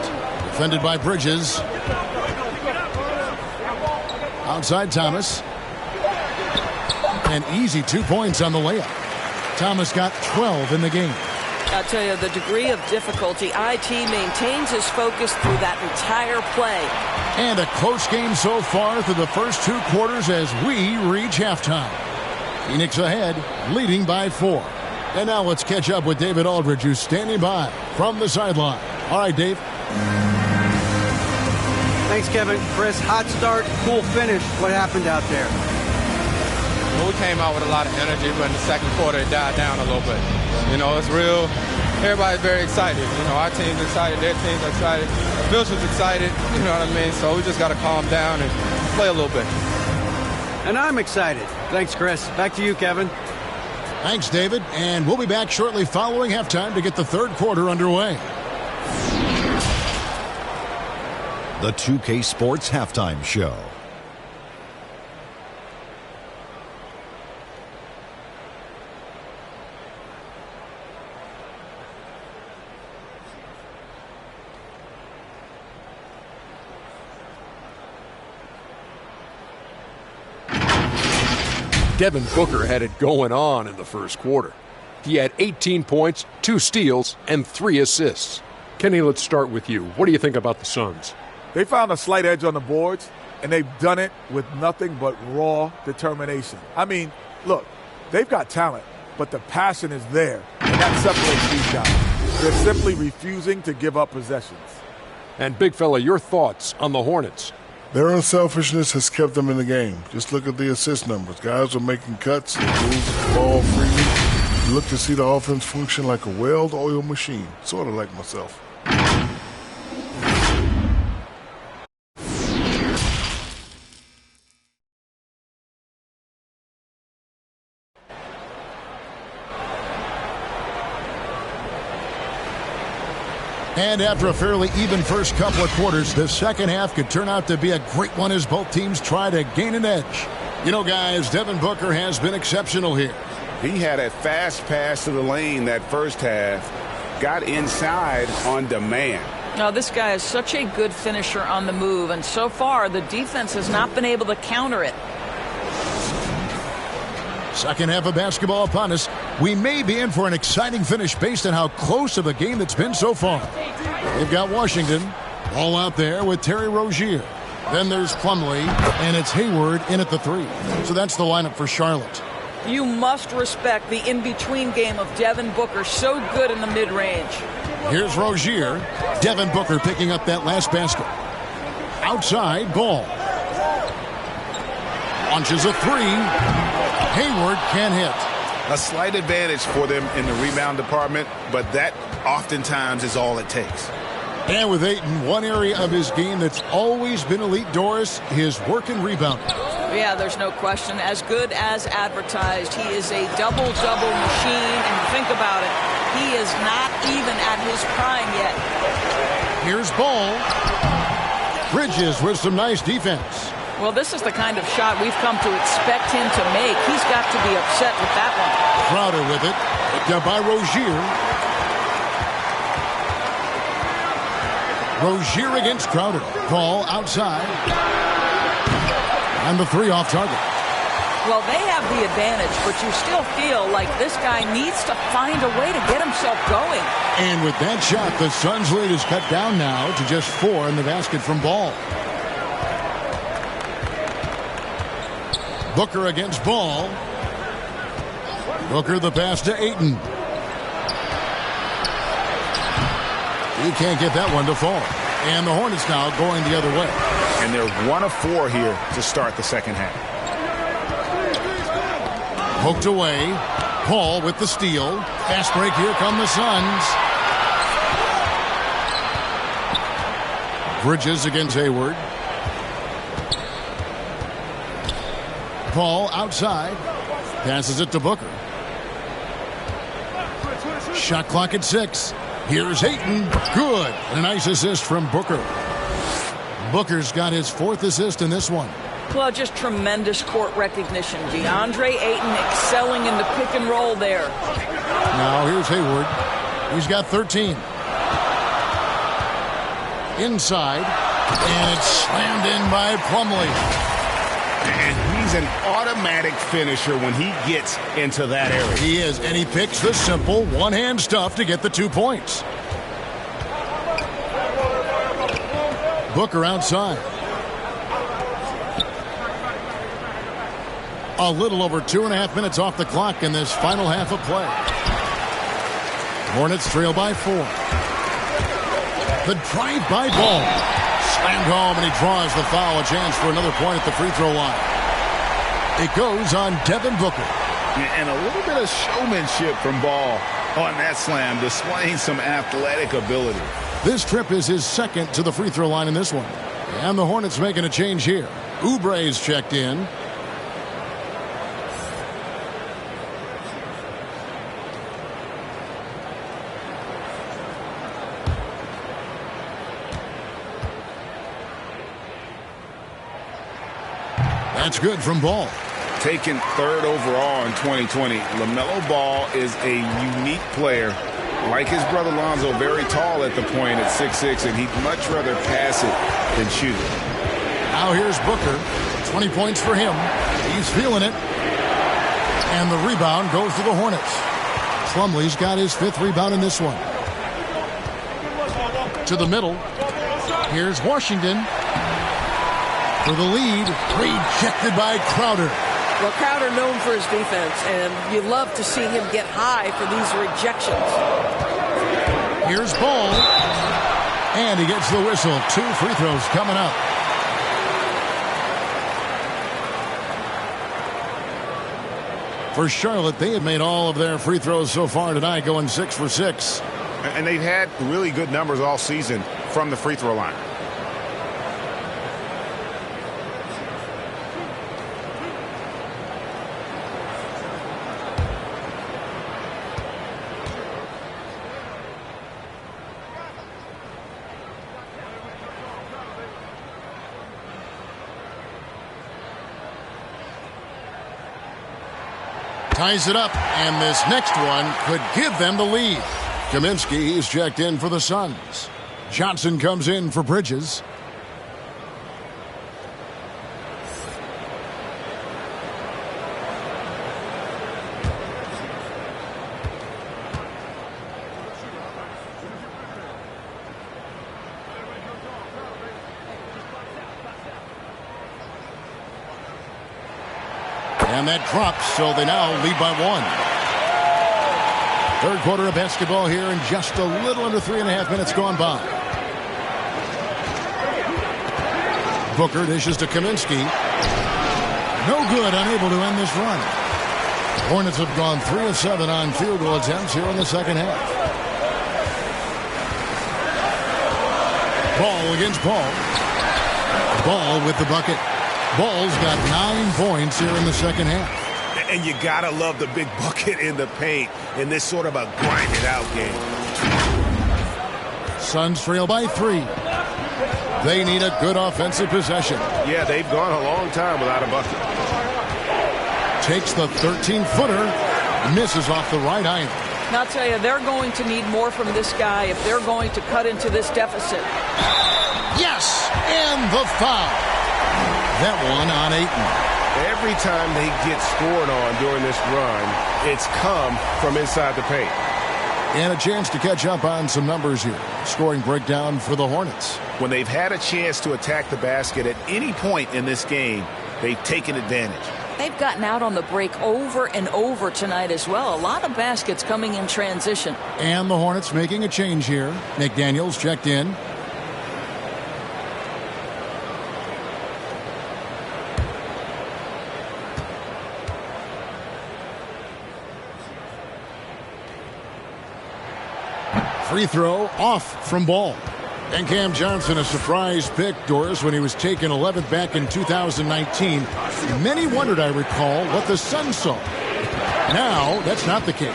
Speaker 1: Defended by Bridges. Outside Thomas. An easy 2 points on the layup. Thomas got 12 in the game.
Speaker 4: I'll tell you, the degree of difficulty, IT maintains his focus through that entire play.
Speaker 1: And a close game so far through the first 2 quarters as we reach halftime. Phoenix ahead, leading by 4. And now let's catch up with David Aldridge, who's standing by from the sideline. All right, Dave.
Speaker 3: Thanks, Kevin. Chris, hot start, cool finish. What happened out there?
Speaker 8: Well, we came out with a lot of energy, but in the second quarter it died down a little bit. You know, it's real. Everybody's very excited. You know, our team's excited, their team's excited. Officials excited, you know what I mean? So we just got to calm down and play a little bit.
Speaker 3: And I'm excited. Thanks, Chris. Back to you, Kevin.
Speaker 1: Thanks, David. And we'll be back shortly following halftime to get the third quarter underway.
Speaker 9: The 2K Sports Halftime Show.
Speaker 10: Devin Booker had it going on in the first quarter. He had 18 points, 2 steals, and 3 assists. Kenny, let's start with you. What do you think about the Suns?
Speaker 11: They found a slight edge on the boards, and they've done it with nothing but raw determination. I mean, look, they've got talent, but the passion is there, and that separates these guys. They're simply refusing to give up possessions.
Speaker 10: And, big fella, your thoughts on the Hornets?
Speaker 12: Their unselfishness has kept them in the game. Just look at the assist numbers. Guys are making cuts, moving the ball freely. You look to see the offense function like a well-oiled machine, sort of like myself.
Speaker 1: And after a fairly even first couple of quarters, the second half could turn out to be a great one as both teams try to gain an edge. You know, guys, Devin Booker has been exceptional here.
Speaker 2: He had a fast pass to the lane that first half, got inside on demand.
Speaker 4: Now, this guy is such a good finisher on the move, and so far the defense has not been able to counter it.
Speaker 1: Second half of basketball upon us. We may be in for an exciting finish based on how close of a game it's been so far. They've got Washington all out there with Terry Rozier. Then there's Plumlee, and it's Hayward in at the 3. So that's the lineup for Charlotte.
Speaker 4: You must respect the in-between game of Devin Booker, so good in the mid-range.
Speaker 1: Here's Rozier. Devin Booker picking up that last basket. Outside, Ball. Launches a 3. Hayward can't hit.
Speaker 2: A slight advantage for them in the rebound department, but that oftentimes is all it takes.
Speaker 1: And with Ayton, one area of his game that's always been elite, Doris, his work and rebound.
Speaker 4: Yeah, there's no question. As good as advertised. He is a double-double machine, and think about it. He is not even at his prime yet.
Speaker 1: Here's Ball. Bridges with some nice defense.
Speaker 4: Well, this is the kind of shot we've come to expect him to make. He's got to be upset with that one.
Speaker 1: Crowder with it. Picked up by Rozier. Rozier against Crowder. Ball outside. And the 3 off target.
Speaker 4: Well, they have the advantage, but you still feel like this guy needs to find a way to get himself going.
Speaker 1: And with that shot, the Suns' lead is cut down now to just 4 in the basket from Ball. Booker against Ball. Booker the pass to Ayton. He can't get that one to fall. And the Hornets now going the other way.
Speaker 2: And they're 1 of 4 here to start the second half.
Speaker 1: Poked away. Paul with the steal. Fast break. Here come the Suns. Bridges against Hayward. Paul outside. Passes it to Booker. Shot clock at 6. Here's Ayton. Good. And a nice assist from Booker. Booker's got his 4th assist in this one.
Speaker 4: Well, just tremendous court recognition. Deandre Ayton excelling in the pick and roll there.
Speaker 1: Now here's Hayward. He's got 13. Inside. And it's slammed in by Plumlee.
Speaker 2: And he's an automatic finisher when he gets into that area.
Speaker 1: He is, and he picks the simple one-hand stuff to get the 2 points. Booker outside. A little over 2.5 minutes off the clock in this final half of play. Hornets trail by 4. The drive-by ball. Slammed home, and he draws the foul. A chance for another point at the free throw line. It goes on Devin Booker.
Speaker 5: And a little bit of showmanship from Ball on that slam, displaying some athletic ability.
Speaker 1: This trip is his second to the free throw line in this one. And the Hornets making a change here. Oubre's checked in. That's good from Ball.
Speaker 5: Taken third overall in 2020, LaMelo Ball is a unique player. Like his brother Lonzo, very tall at the point at 6'6", and he'd much rather pass it than shoot it.
Speaker 1: Now here's Booker. 20 points for him. He's feeling it. And the rebound goes to the Hornets. Plumlee's got his 5th rebound in this one. To the middle. Here's Washington. For the lead. Rejected by Crowder.
Speaker 13: Well, Crowder known for his defense, and you love to see him get high for these rejections.
Speaker 1: Here's Ball. And he gets the whistle. 2 free throws coming up. For Charlotte, they have made all of their free throws so far tonight, going 6 for 6.
Speaker 6: And they've had really good numbers all season from the free throw line.
Speaker 1: Ties it up, and this next one could give them the lead. Kaminsky is checked in for the Suns. Johnson comes in for Bridges. And that drops, so they now lead by 1. Third quarter of basketball here, and just a little under 3.5 minutes gone by. Booker dishes to Kaminsky. No good, unable to end this run. Hornets have gone 3 of 7 on field goal attempts here in the second half. Ball against Ball. Ball with the bucket. Ball's got 9 points here in the second half.
Speaker 6: And you gotta love the big bucket in the paint in this sort of a grinded out game.
Speaker 1: Suns trail by 3. They need a good offensive possession.
Speaker 6: Yeah, they've gone a long time without a bucket.
Speaker 1: Takes the 13-footer, misses off the right iron.
Speaker 4: And I'll tell you, they're going to need more from this guy if they're going to cut into this deficit.
Speaker 1: Yes, and the foul. That one on Ayton.
Speaker 6: Every time they get scored on during this run, it's come from inside the paint.
Speaker 1: And a chance to catch up on some numbers here. Scoring breakdown for the Hornets.
Speaker 5: When they've had a chance to attack the basket at any point in this game, they've taken advantage.
Speaker 4: They've gotten out on the break over and over tonight as well. A lot of baskets coming in transition.
Speaker 1: And the Hornets making a change here. McDaniels checked in. Free throw off from Ball. And Cam Johnson, a surprise pick, Doris, when he was taken 11th back in 2019. Many wondered, I recall, what the Suns saw. Now, that's not the case.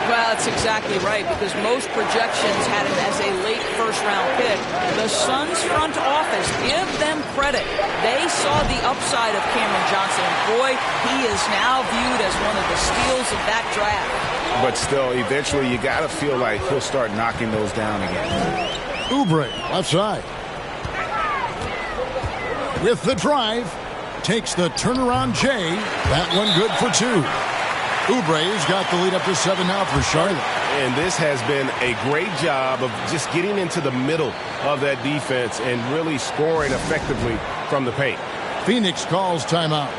Speaker 4: Well, that's exactly right, because most projections had him as a late first-round pick. The Suns front office, give them credit. They saw the upside of Cameron Johnson. And boy, he is now viewed as one of the steals of that draft.
Speaker 5: But still, eventually, you got to feel like he'll start knocking those down again.
Speaker 1: Oubre, left side. With the drive, takes the turnaround J. That one good for 2. Oubre's got the lead up to 7 now for Charlotte.
Speaker 6: And this has been a great job of just getting into the middle of that defense and really scoring effectively from the paint.
Speaker 1: Phoenix calls timeout.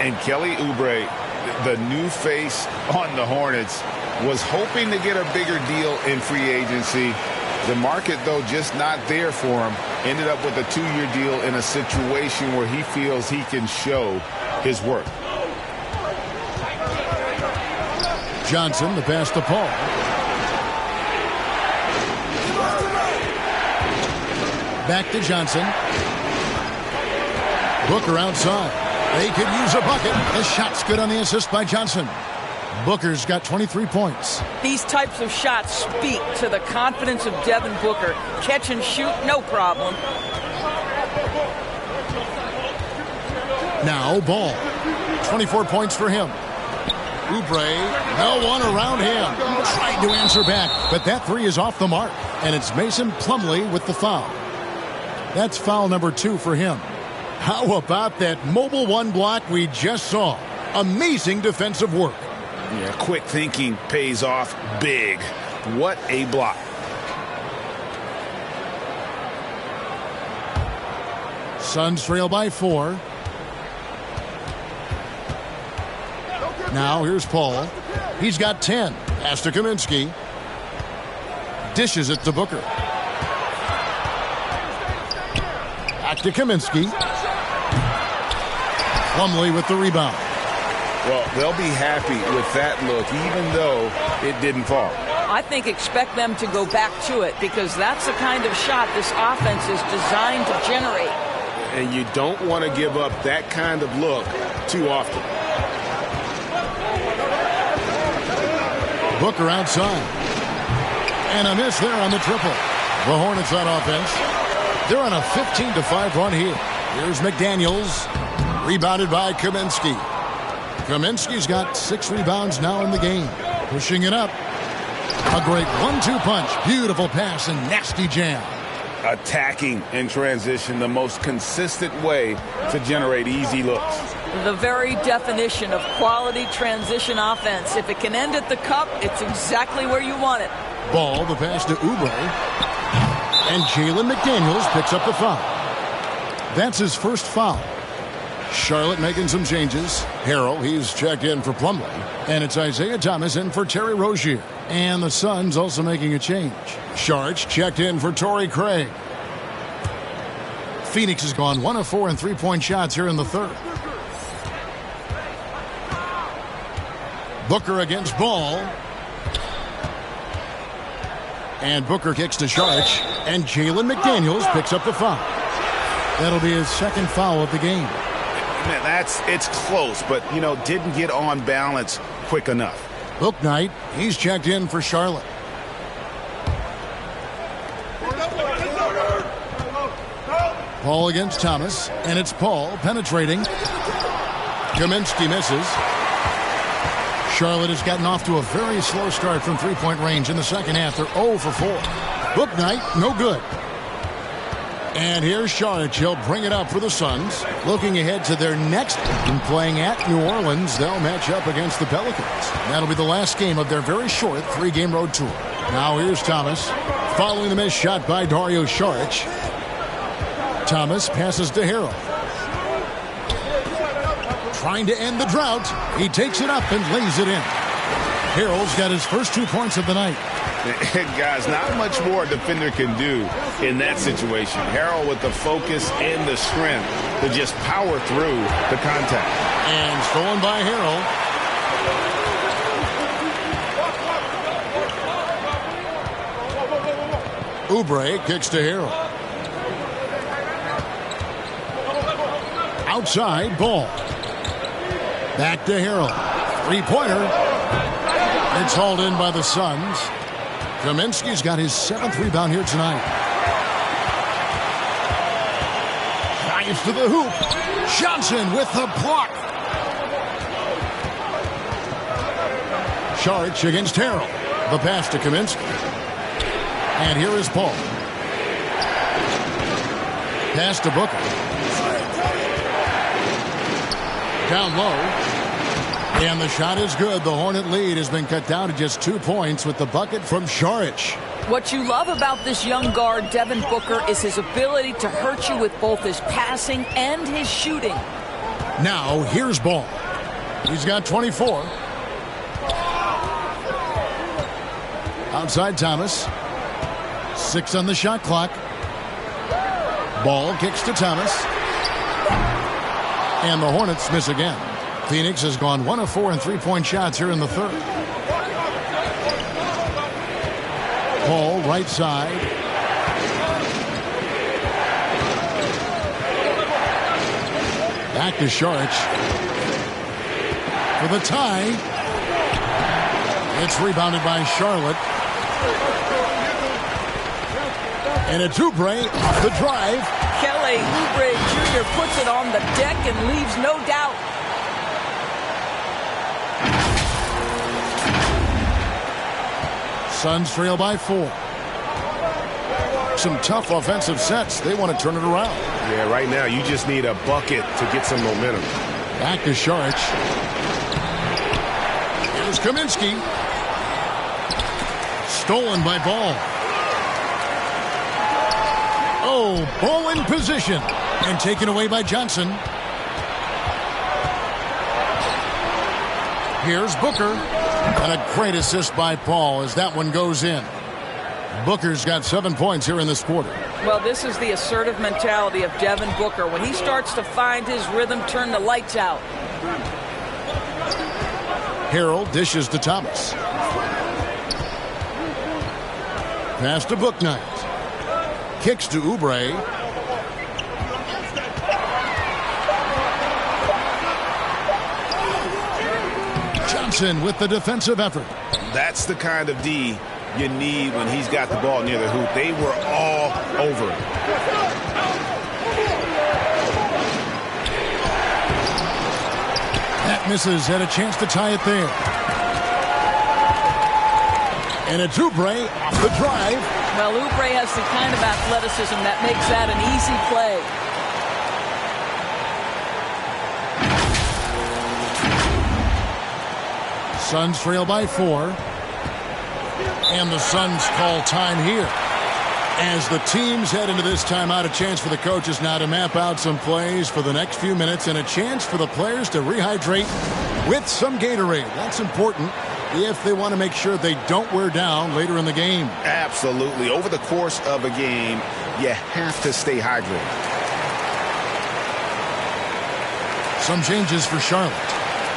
Speaker 5: And Kelly Oubre, the new face on the Hornets, was hoping to get a bigger deal in free agency. The market, though, just not there for him. Ended up with a 2-year deal in a situation where he feels he can show his work.
Speaker 1: Johnson, the pass to Paul. Back to Johnson. Booker outside. They could use a bucket. The shot's good on the assist by Johnson. Booker's got 23 points.
Speaker 4: These types of shots speak to the confidence of Devin Booker. Catch and shoot, no problem.
Speaker 1: Now Ball. 24 points for him. Oubre, no one around him. Trying to answer back, but that three is off the mark. And it's Mason Plumlee with the foul. That's foul number 2 for him. How about that mobile one block we just saw? Amazing defensive work.
Speaker 5: Yeah, quick thinking pays off big. What a block.
Speaker 1: Suns trail by 4. Now here's Paul. He's got 10. Pass to Kaminsky. Dishes it to Booker. Back to Kaminsky. Plumlee with the rebound.
Speaker 5: Well, they'll be happy with that look, even though it didn't fall.
Speaker 4: I think expect them to go back to it because that's the kind of shot this offense is designed to generate.
Speaker 6: And you don't want to give up that kind of look too often.
Speaker 1: Booker outside. And a miss there on the triple. The Hornets on offense. They're on a 15-5 run here. Here's McDaniels. Rebounded by Kaminsky. Kaminsky's got 6 rebounds now in the game. Pushing it up. A great 1-2 punch. Beautiful pass and nasty jam.
Speaker 5: Attacking in transition, the most consistent way to generate easy looks.
Speaker 4: The very definition of quality transition offense. If it can end at the cup, it's exactly where you want it.
Speaker 1: Ball, the pass to Oubre. And Jalen McDaniels picks up the foul. That's his first foul. Charlotte making some changes. Harrell, he's checked in for Plumlee. And it's Isaiah Thomas in for Terry Rozier. And the Suns also making a change. Sharch checked in for Torrey Craig. Phoenix has gone 1 of 4 in three-point shots here in the third. Booker against Ball. And Booker kicks to Sharch. And Jalen McDaniels picks up the foul. That'll be his second foul of the game.
Speaker 5: Man, it's close, but, didn't get on balance quick enough.
Speaker 1: Bouknight, he's checked in for Charlotte. Paul against Thomas, and it's Paul penetrating. Kaminsky misses. Charlotte has gotten off to a very slow start from three-point range in the second half. They're 0 for 4. Bouknight, no good. And here's Sharch. He'll bring it up for the Suns. Looking ahead to their next game, playing at New Orleans. They'll match up against the Pelicans. That'll be the last game of their very short 3-game road tour. Now here's Thomas. Following the missed shot by Dario Saric. Thomas passes to Harrell. Trying to end the drought. He takes it up and lays it in. Harrell's got his first 2 points of the night.
Speaker 5: Guys, not much more a defender can do in that situation. Harrell with the focus and the strength to just power through the contact.
Speaker 1: And stolen by Harrell. Oubre kicks to Harrell. Outside, Ball. Back to Harrell. Three-pointer. It's hauled in by the Suns. Kaminsky's got his 7th rebound here tonight. Drives to the hoop. Johnson with the block. Sharch against Harrell. The pass to Kaminsky. And here is Paul. Pass to Booker. Down low. And the shot is good. The Hornet lead has been cut down to just 2 points with the bucket from Saric.
Speaker 4: What you love about this young guard, Devin Booker, is his ability to hurt you with both his passing and his shooting.
Speaker 1: Now, here's Ball. He's got 24. Outside Thomas. 6 on the shot clock. Ball kicks to Thomas. And the Hornets miss again. Phoenix has gone 1 of 4 in three-point shots here in the third. Paul, right side. Back to Saric. For the tie. It's rebounded by Charlotte. And it's Oubre off the drive.
Speaker 4: Kelly Oubre Jr. puts it on the deck and leaves no doubt.
Speaker 1: Suns trail by 4. Some tough offensive sets. They want to turn it around.
Speaker 6: Yeah, right now you just need a bucket to get some momentum.
Speaker 1: Back to Saric. Here's Kaminsky. Stolen by Ball. Oh, Ball in position. And taken away by Johnson. Here's Booker. And a great assist by Paul as that one goes in. Booker's got 7 points here in this quarter.
Speaker 4: Well, this is the assertive mentality of Devin Booker. When he starts to find his rhythm, turn the lights out.
Speaker 1: Harrell dishes to Thomas. Pass to Bouknight. Kicks to Oubre. Johnson with the defensive effort.
Speaker 6: That's the kind of D you need when he's got the ball near the hoop. They were all over it.
Speaker 1: That misses. Had a chance to tie it there. And it's Oubre off the drive.
Speaker 4: Well, Oubre has the kind of athleticism that makes that an easy play.
Speaker 1: Suns trail by 4. And the Suns call time here. As the teams head into this timeout, a chance for the coaches now to map out some plays for the next few minutes and a chance for the players to rehydrate with some Gatorade. That's important if they want to make sure they don't wear down later in the game.
Speaker 6: Absolutely. Over the course of a game, you have to stay hydrated.
Speaker 1: Some changes for Charlotte.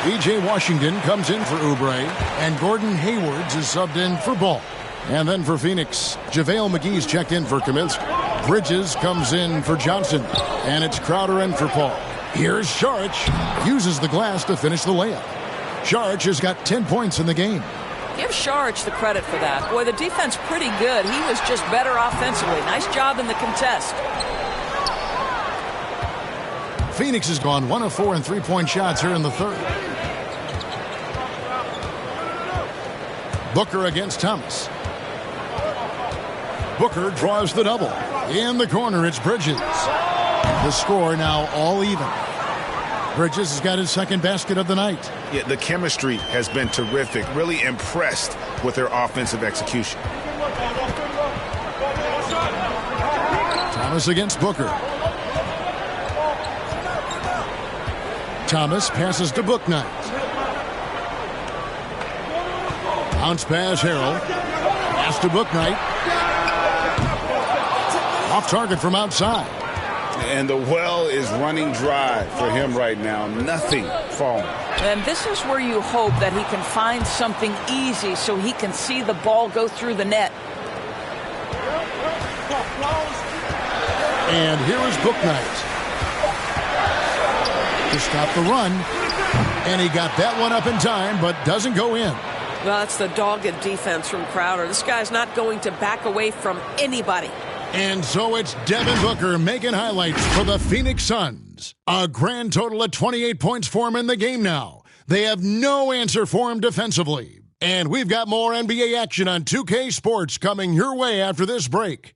Speaker 1: B.J. Washington comes in for Oubre, and Gordon Hayward is subbed in for Ball. And then for Phoenix, JaVale McGee's checked in for Kaminsky. Bridges comes in for Johnson, and it's Crowder in for Paul. Here's Saric, uses the glass to finish the layup. Saric has got 10 points in the game.
Speaker 4: Give Saric the credit for that. Boy, the defense pretty good. He was just better offensively. Nice job in the contest.
Speaker 1: Phoenix has gone 1 of 4 in three-point shots here in the third. Booker against Thomas. Booker draws the double. In the corner, it's Bridges. The score now all even. Bridges has got his second basket of the night.
Speaker 6: Yeah, the chemistry has been terrific. Really impressed with their offensive execution.
Speaker 1: Thomas against Booker. Thomas passes to Bouknight. Bounce pass, Harrell. Pass to Bouknight. Off target from outside.
Speaker 2: And the well is running dry for him right now. Nothing falling.
Speaker 4: And this is where you hope that he can find something easy so he can see the ball go through the net.
Speaker 1: And here is Bouknight to stop the run. And he got that one up in time, but doesn't go in.
Speaker 13: Well, that's the dogged defense from Crowder. This guy's not going to back away from anybody.
Speaker 1: And so it's Devin Booker making highlights for the Phoenix Suns. A grand total of 28 points for him in the game now. They have no answer for him defensively. And we've got more NBA action on 2K Sports coming your way after this break.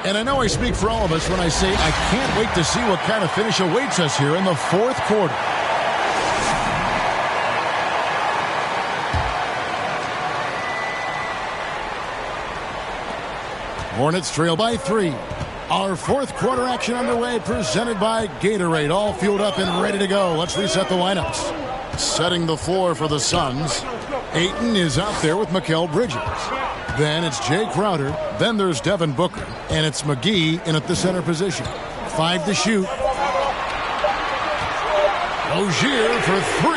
Speaker 1: And I know I speak for all of us when I say I can't wait to see what kind of finish awaits us here in the fourth quarter. Hornets trail by 3. Our fourth quarter action underway, presented by Gatorade. All fueled up and ready to go. Let's reset the lineups. Setting the floor for the Suns. Ayton is out there with Mikhail Bridges. Then it's Jay Crowder. Then there's Devin Booker. And it's McGee in at the center position. 5 to shoot. Rozier for 3.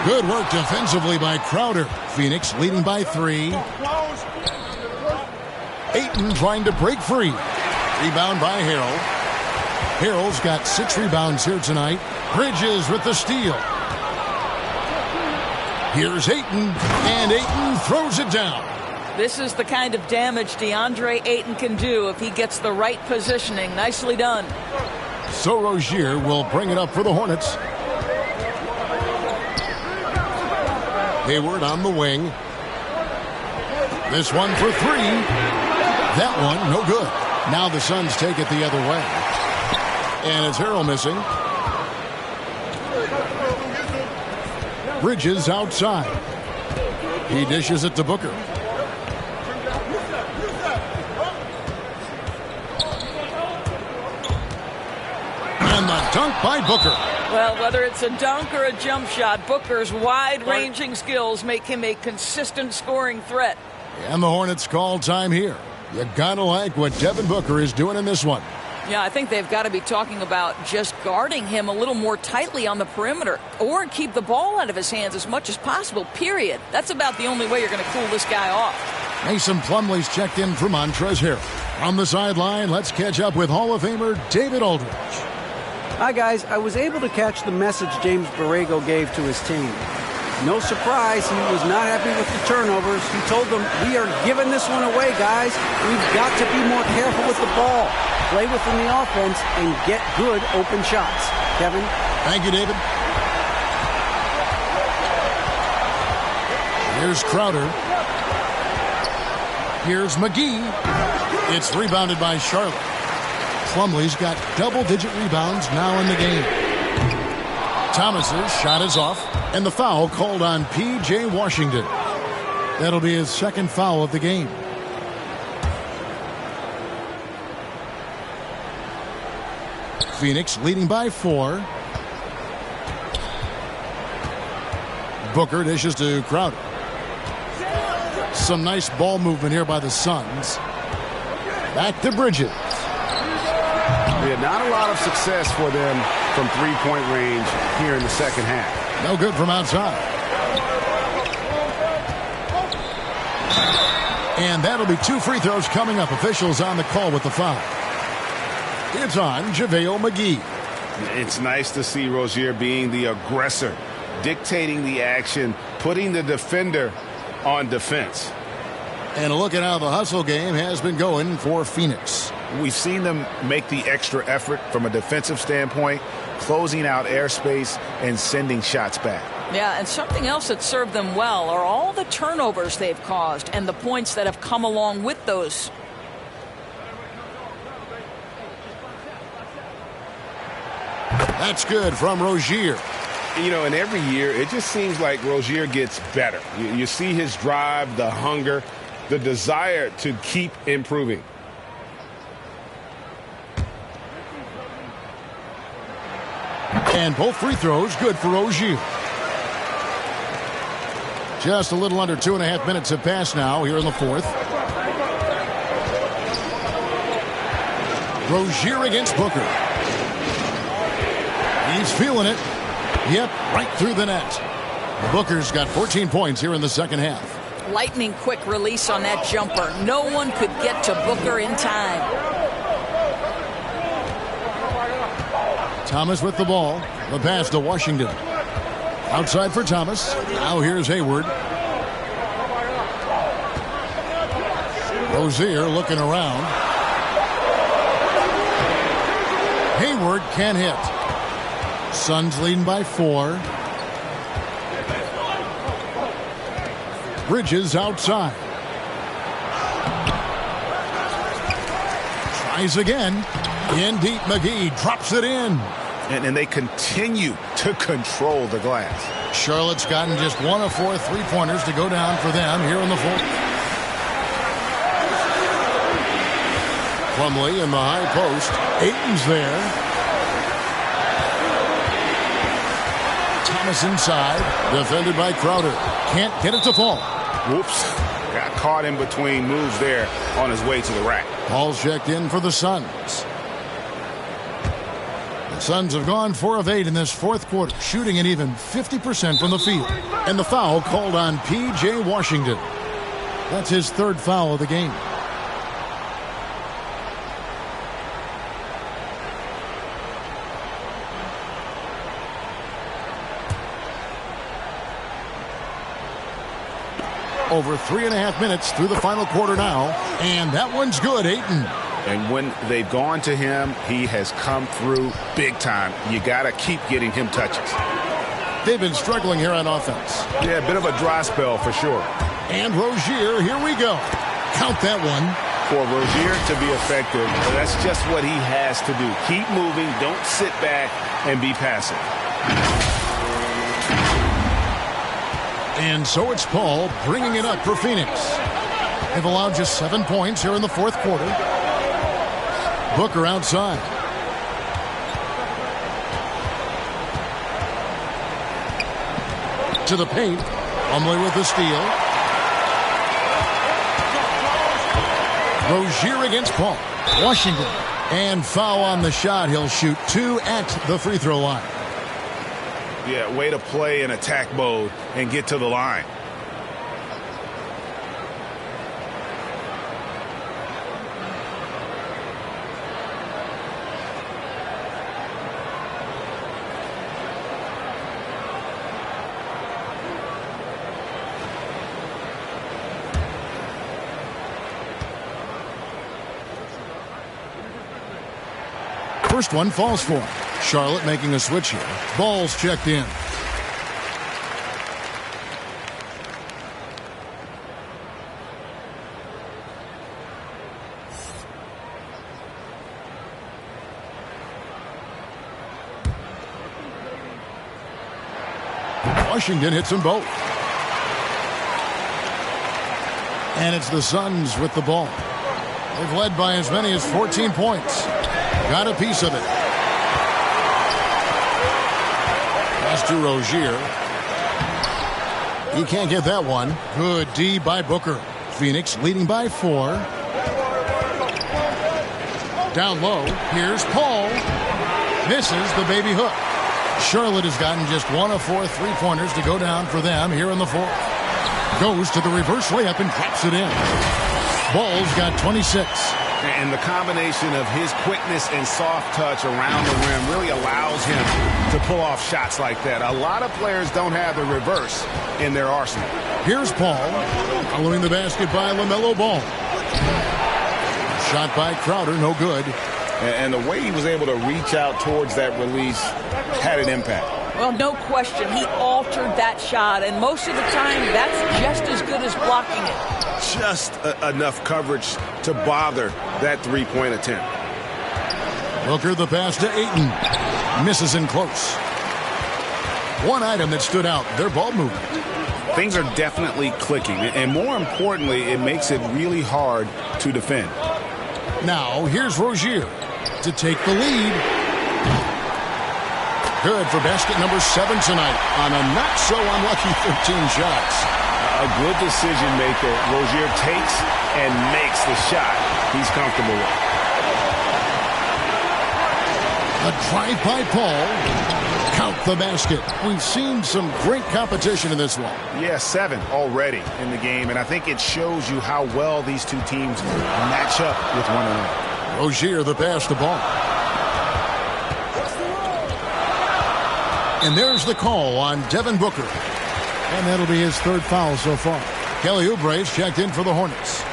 Speaker 1: Good work defensively by Crowder. Phoenix leading by 3. Ayton trying to break free. Rebound by Harrell. Harrell's got 6 rebounds here tonight. Bridges with the steal. Here's Ayton, and Ayton throws it down.
Speaker 4: This is the kind of damage Deandre Ayton can do if he gets the right positioning. Nicely done.
Speaker 1: So Rozier will bring it up for the Hornets. Hayward on the wing. This one for 3. That one, no good. Now the Suns take it the other way. And it's Harrell missing. Bridges outside. He dishes it to Booker. And the dunk by Booker.
Speaker 4: Well, whether it's a dunk or a jump shot, Booker's wide-ranging skills make him a consistent scoring threat.
Speaker 1: And the Hornets call time here. You gotta like what Devin Booker is doing in this one.
Speaker 4: Yeah, I think they've got to be talking about just guarding him a little more tightly on the perimeter or keep the ball out of his hands as much as possible, period. That's about the only way you're going to cool this guy off.
Speaker 1: Mason Plumlee's checked in for Montrezl Harrell. On the sideline, let's catch up with Hall of Famer David Aldridge.
Speaker 3: Hi, guys. I was able to catch the message James Borrego gave to his team. No surprise, he was not happy with the turnovers. He told them, we are giving this one away, guys. We've got to be more careful with the ball, play within the offense, and get good open shots. Kevin?
Speaker 1: Thank you, David. Here's Crowder. Here's McGee. It's rebounded by Charlotte. Plumlee's got double-digit rebounds now in the game. Thomas's shot is off, and the foul called on P.J. Washington. That'll be his second foul of the game. Phoenix leading by 4. Booker dishes to Crowder. Some nice ball movement here by the Suns. Back to Bridges.
Speaker 6: Yeah, not a lot of success for them from three-point range here in the second half.
Speaker 1: No good from outside. And that'll be 2 free throws coming up. Officials on the call with the foul. It's on JaVale McGee.
Speaker 2: It's nice to see Rozier being the aggressor, dictating the action, putting the defender on defense.
Speaker 1: And look at how the hustle game has been going for Phoenix.
Speaker 2: We've seen them make the extra effort from a defensive standpoint, closing out airspace and sending shots back.
Speaker 4: Yeah, and something else that served them well are all the turnovers they've caused and the points that have come along with those.
Speaker 1: That's good from Rozier.
Speaker 6: You know, and every year it just seems like Rozier gets better. You see his drive, the hunger, the desire to keep improving.
Speaker 1: And both free throws good for Rozier. Just a little under 2.5 minutes have passed now here in the fourth. Rozier against Booker. He's feeling it. Yep, right through the net. Booker's got 14 points here in the second half.
Speaker 4: Lightning quick release on that jumper. No one could get to Booker in time.
Speaker 1: Thomas with the ball. The pass to Washington. Outside for Thomas. Now here's Hayward. Rozier looking around. Hayward can't hit. Suns leading by 4. Bridges outside. Tries again. In deep, McGee drops it in.
Speaker 2: And they continue to control the glass.
Speaker 1: Charlotte's gotten just 1 of 4 3-pointers to go down for them here in the fourth. Plumlee in the high post. Ayton's there. Thomas inside. Defended by Crowder. Can't get it to fall.
Speaker 2: Whoops. Got caught in between moves there on his way to the rack.
Speaker 1: Paul's checked in for the Suns. The Suns have gone 4 of 8 in this fourth quarter, shooting an even 50% from the field. And the foul called on P.J. Washington. That's his 3rd foul of the game. Over 3.5 minutes through the final quarter now. And that one's good, Ayton.
Speaker 2: And when they've gone to him, he has come through big time. You got to keep getting him touches.
Speaker 1: They've been struggling here on offense.
Speaker 2: Yeah, a bit of a dry spell for sure.
Speaker 1: And Rozier, here we go. Count that one.
Speaker 2: For Rozier to be effective, that's just what he has to do. Keep moving. Don't sit back and be passive.
Speaker 1: And so it's Paul bringing it up for Phoenix. They've allowed just 7 points here in the fourth quarter. Booker outside. To the paint. Plumlee with the steal. Rozier against Paul. Washington. And foul on the shot. He'll shoot 2 at the free throw line.
Speaker 2: Yeah, way to play in attack mode and get to the line.
Speaker 1: First one falls for him. Charlotte making a switch here. Ball's checked in. Washington hits them both. And it's the Suns with the ball. They've led by as many as 14 points. Got a piece of it. Pass to Rozier. He can't get that one. Good D by Booker. Phoenix leading by 4. Down low. Here's Paul. Misses the baby hook. Charlotte has gotten just 1 of 4 3-pointers to go down for them here in the fourth. Goes to the reverse layup and drops it in. Ball's got 26.
Speaker 2: And the combination of his quickness and soft touch around the rim really allows him to pull off shots like that. A lot of players don't have the reverse in their arsenal.
Speaker 1: Here's Paul. Following the basket by LaMelo Ball. Shot by Crowder, no good.
Speaker 2: And the way he was able to reach out towards that release had an impact.
Speaker 4: Well, no question. He altered that shot, and most of the time, that's just as good as blocking it.
Speaker 6: Just enough coverage to bother that 3-point attempt.
Speaker 1: Booker the pass to Ayton. Misses in close. One item that stood out, their ball movement.
Speaker 2: Things are definitely clicking, and more importantly, it makes it really hard to defend.
Speaker 1: Now, here's Rozier to take the lead. Good for basket number 7 tonight on a not-so-unlucky 13 shots.
Speaker 2: A good decision maker. Rozier takes and makes the shot he's comfortable with.
Speaker 1: A drive by Paul. Count the basket. We've seen some great competition in this one.
Speaker 2: Yeah, 7 already in the game, and I think it shows you how well these two teams match up with one another.
Speaker 1: Rozier the pass to Ball. And there's the call on Devin Booker. And that'll be his 3rd foul so far. Kelly Oubre's checked in for the Hornets.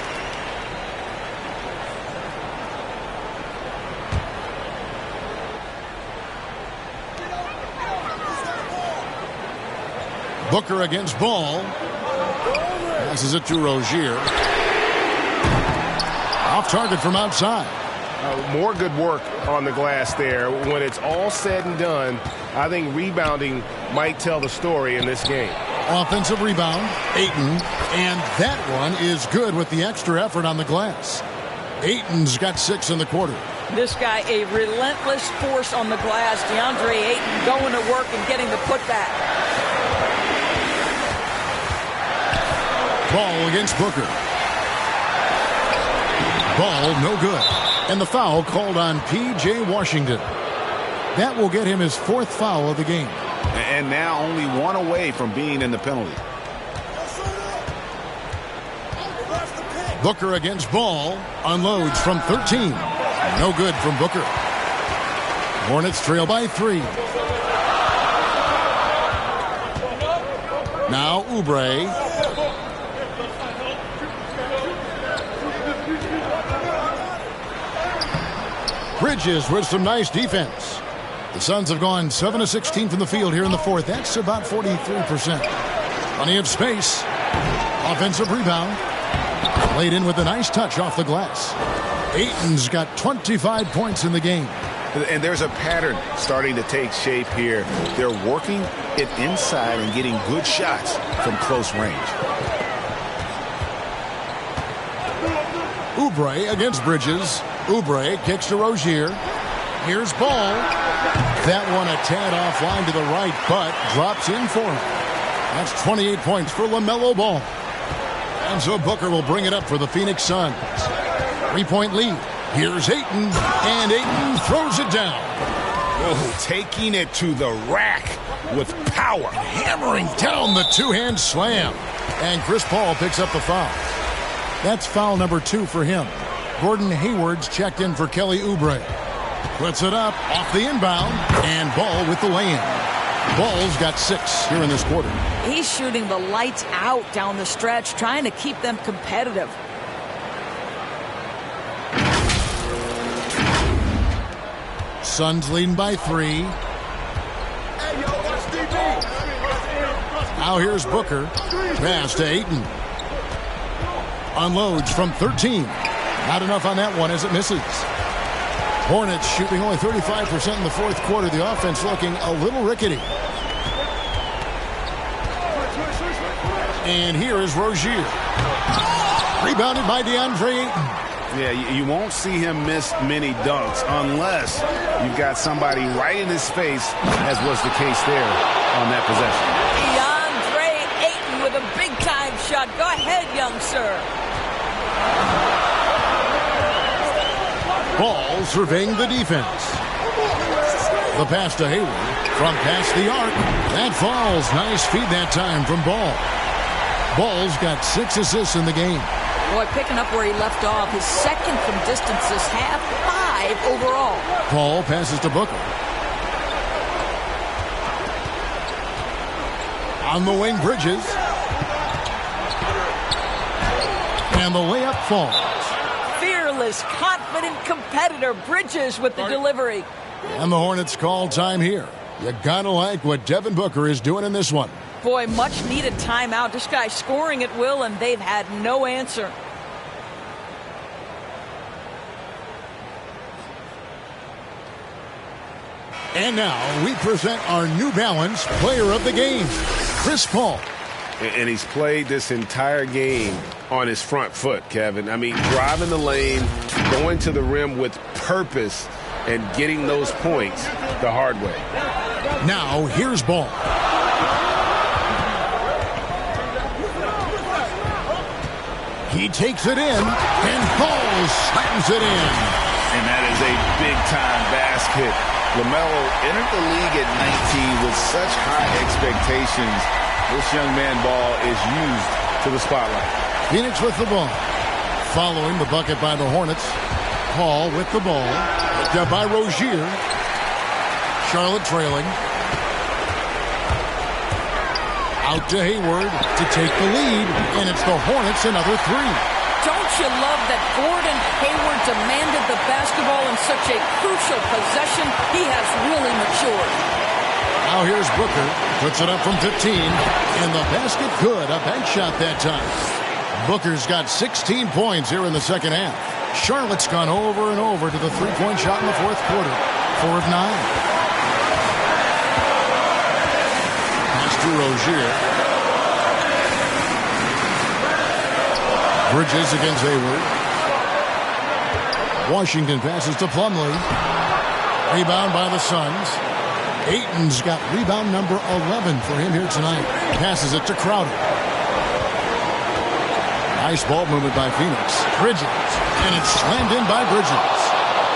Speaker 1: Booker against Ball. Passes it to Rozier. Off target from outside.
Speaker 6: More good work on the glass there. When it's all said and done, I think rebounding might tell the story in this game.
Speaker 1: Offensive rebound, Ayton, and that one is good with the extra effort on the glass. Ayton's got 6 in the quarter.
Speaker 4: This guy, a relentless force on the glass. Deandre Ayton going to work and getting the putback.
Speaker 1: Ball against Booker. Ball no good. And the foul called on P.J. Washington. That will get him his 4th foul of the game.
Speaker 2: And now only 1 away from being in the penalty.
Speaker 1: Booker against Ball. Unloads from 13. No good from Booker. Hornets trail by 3. Now Oubre. Bridges with some nice defense. The Suns have gone 7 of 16 from the field here in the 4th. That's about 43%. Plenty of space. Offensive rebound. Laid in with a nice touch off the glass. Ayton's got 25 points in the game.
Speaker 2: And there's a pattern starting to take shape here. They're working it inside and getting good shots from close range.
Speaker 1: Oubre against Bridges. Oubre kicks to Rozier. Here's Ball. That one a tad offline to the right, but drops in for him. That's 28 points for LaMelo Ball. And so Booker will bring it up for the Phoenix Suns. 3-point lead. Here's Ayton, and Ayton throws it down.
Speaker 2: Oh, taking it to the rack with power.
Speaker 1: Hammering down the two-hand slam. And Chris Paul picks up the foul. That's foul number 2 for him. Gordon Hayward's checked in for Kelly Oubre. Puts it up off the inbound, and Ball with the lay-in. Ball's got 6 here in this quarter.
Speaker 4: He's shooting the lights out down the stretch, trying to keep them competitive.
Speaker 1: Suns leading by 3. Now here's Booker. Pass to Ayton. Unloads from 13. Not enough on that one as it misses. Hornets shooting only 35% in the 4th quarter. The offense looking a little rickety. And here is Rozier. Rebounded by Deandre Ayton.
Speaker 2: Yeah, you won't see him miss many dunks unless you've got somebody right in his face, as was the case there on that possession.
Speaker 4: Deandre Ayton with a big-time shot. Go ahead, young sir.
Speaker 1: Ball surveying the defense. The pass to Hayward from past the arc. That falls. Nice feed that time from Ball. Ball's got 6 assists in the game.
Speaker 4: Boy, picking up where he left off. His 2nd from distance this half, 5 overall.
Speaker 1: Paul passes to Booker. On the wing, Bridges. And the layup falls.
Speaker 4: Fearless, confident competitor. Bridges with the delivery.
Speaker 1: And the Hornets call time here. You gotta like what Devin Booker is doing in this one.
Speaker 4: Boy, much needed timeout. This guy's scoring at will, and they've had no answer.
Speaker 1: And now we present our New Balance Player of the Game, Chris Paul.
Speaker 6: And he's played this entire game on his front foot, Kevin. I mean, driving the lane, going to the rim with purpose, and getting those points the hard way.
Speaker 1: Now, here's Ball. He takes it in, and Ball slams it in.
Speaker 2: And that is a big-time basket. LaMelo entered the league at 19 with such high expectations. This young man Ball is used to the spotlight.
Speaker 1: Phoenix with the ball. Following the bucket by the Hornets. Paul with the ball. Picked up by Rozier. Charlotte trailing. Out to Hayward to take the lead. And it's the Hornets another 3.
Speaker 4: Don't you love that Gordon Hayward demanded the basketball in such a crucial possession? He has really matured.
Speaker 1: Now here's Booker. Puts it up from 15. And the basket good. A bank shot that time. Booker's got 16 points here in the second half. Charlotte's gone over and over to the three-point shot in the fourth quarter. 4 of 9. Pass to Rozier. Bridges against Hayward. Washington passes to Plumlee. Rebound by the Suns. Ayton's got rebound number 11 for him here tonight. Passes it to Crowder. Nice ball movement by Phoenix. Bridges. And it's slammed in by Bridges.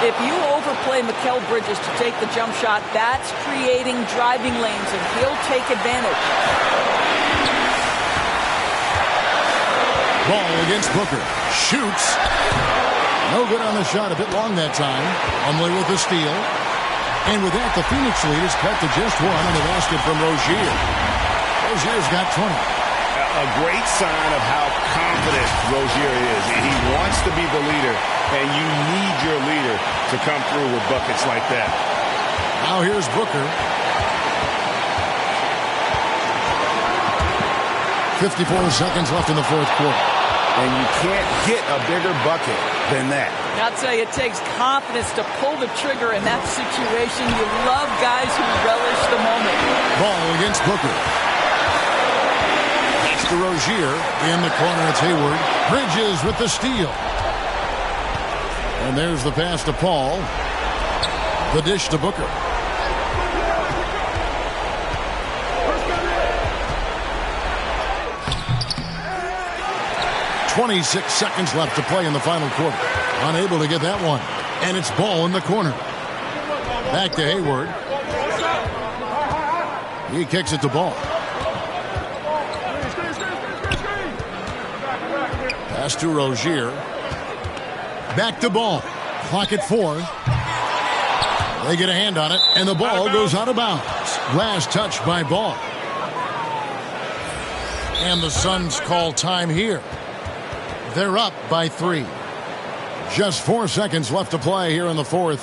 Speaker 4: If you overplay Mikhail Bridges to take the jump shot, that's creating driving lanes, and he'll take advantage.
Speaker 1: Ball against Booker. Shoots. No good on the shot. A bit long that time. Plumlee with the steal. And with that, the Phoenix lead is cut to just 1 on the basket from Rozier. Rozier's got 20.
Speaker 5: A great sign of how confident Rozier is. He wants to be the leader, and you need your leader to come through with buckets like that.
Speaker 1: Now here's Booker. 54 seconds left in the fourth quarter.
Speaker 5: And you can't get a bigger bucket than that.
Speaker 4: I'll tell you, it takes confidence to pull the trigger in that situation. You love guys who relish the moment.
Speaker 1: Ball against Booker. That's to Rozier. In the corner, it's Hayward. Bridges with the steal. And there's the pass to Paul. The dish to Booker. .26 seconds left to play in the final quarter. Unable to get that one. And it's Ball in the corner. Back to Hayward. He kicks it to Ball. Pass to Rozier. Back to Ball. Clock at 4. They get a hand on it, and the ball goes out of bounds. Last touch by Ball. And the Suns call time here. They're up by 3. Just 4 seconds left to play here in the fourth.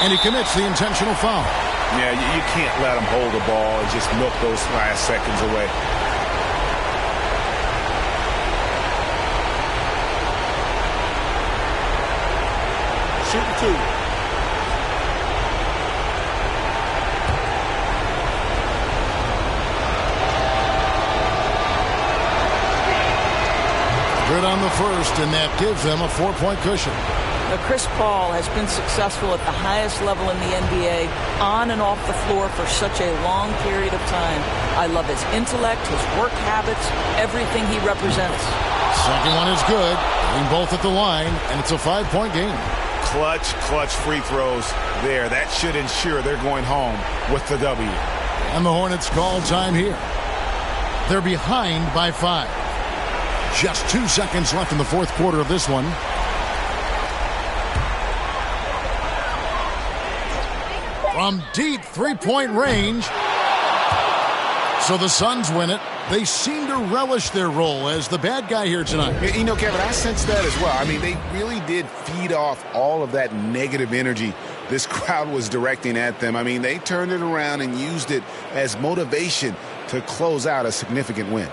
Speaker 1: And he commits the intentional foul.
Speaker 5: Yeah, you can't let him hold the ball and just milk those last seconds away.
Speaker 11: Shooting 2.
Speaker 1: Good on the first, and that gives them a 4-point cushion.
Speaker 4: Chris Paul has been successful at the highest level in the NBA, on and off the floor for such a long period of time. I love his intellect, his work habits, everything he represents.
Speaker 1: Second one is good. Hitting both at the line, and it's a 5-point game.
Speaker 5: Clutch free throws there. That should ensure they're going home with the W.
Speaker 1: And the Hornets call time here. They're behind by 5. Just 2 seconds left in the fourth quarter of this one. From deep 3-point range. So the Suns win it. They seem to relish their role as the bad guy here tonight.
Speaker 5: You know, Kevin, I sense that as well. I mean, they really did feed off all of that negative energy this crowd was directing at them. I mean, they turned it around and used it as motivation to close out a significant win.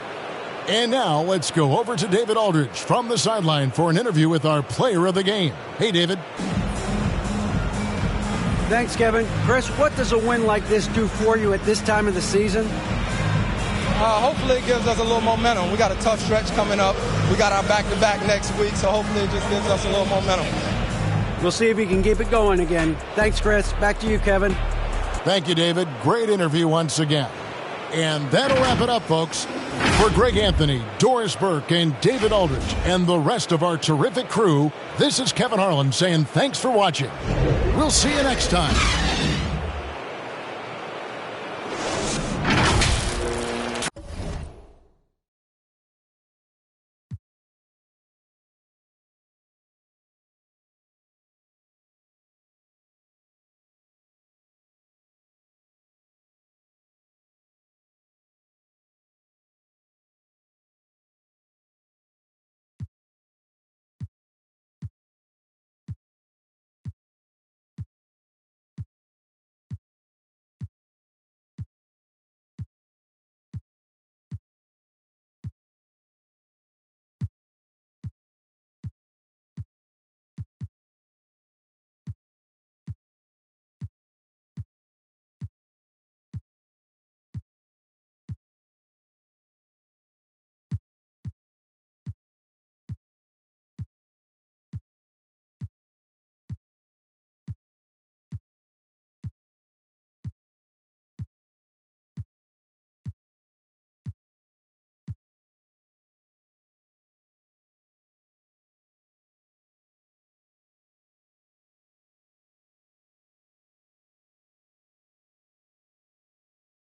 Speaker 1: And now let's go over to David Aldridge from the sideline for an interview with our player of the game. Hey, David.
Speaker 3: Thanks, Kevin. Chris, what does a win like this do for you at this time of the season?
Speaker 8: Hopefully it gives us a little momentum. We got a tough stretch coming up. We got our back-to-back next week, so hopefully it just gives us a little momentum.
Speaker 3: We'll see if you can keep it going again. Thanks, Chris. Back to you, Kevin.
Speaker 1: Thank you, David. Great interview once again. And that'll wrap it up, folks. For Greg Anthony, Doris Burke, and David Aldridge, and the rest of our terrific crew, this is Kevin Harlan saying thanks for watching. We'll see you next time.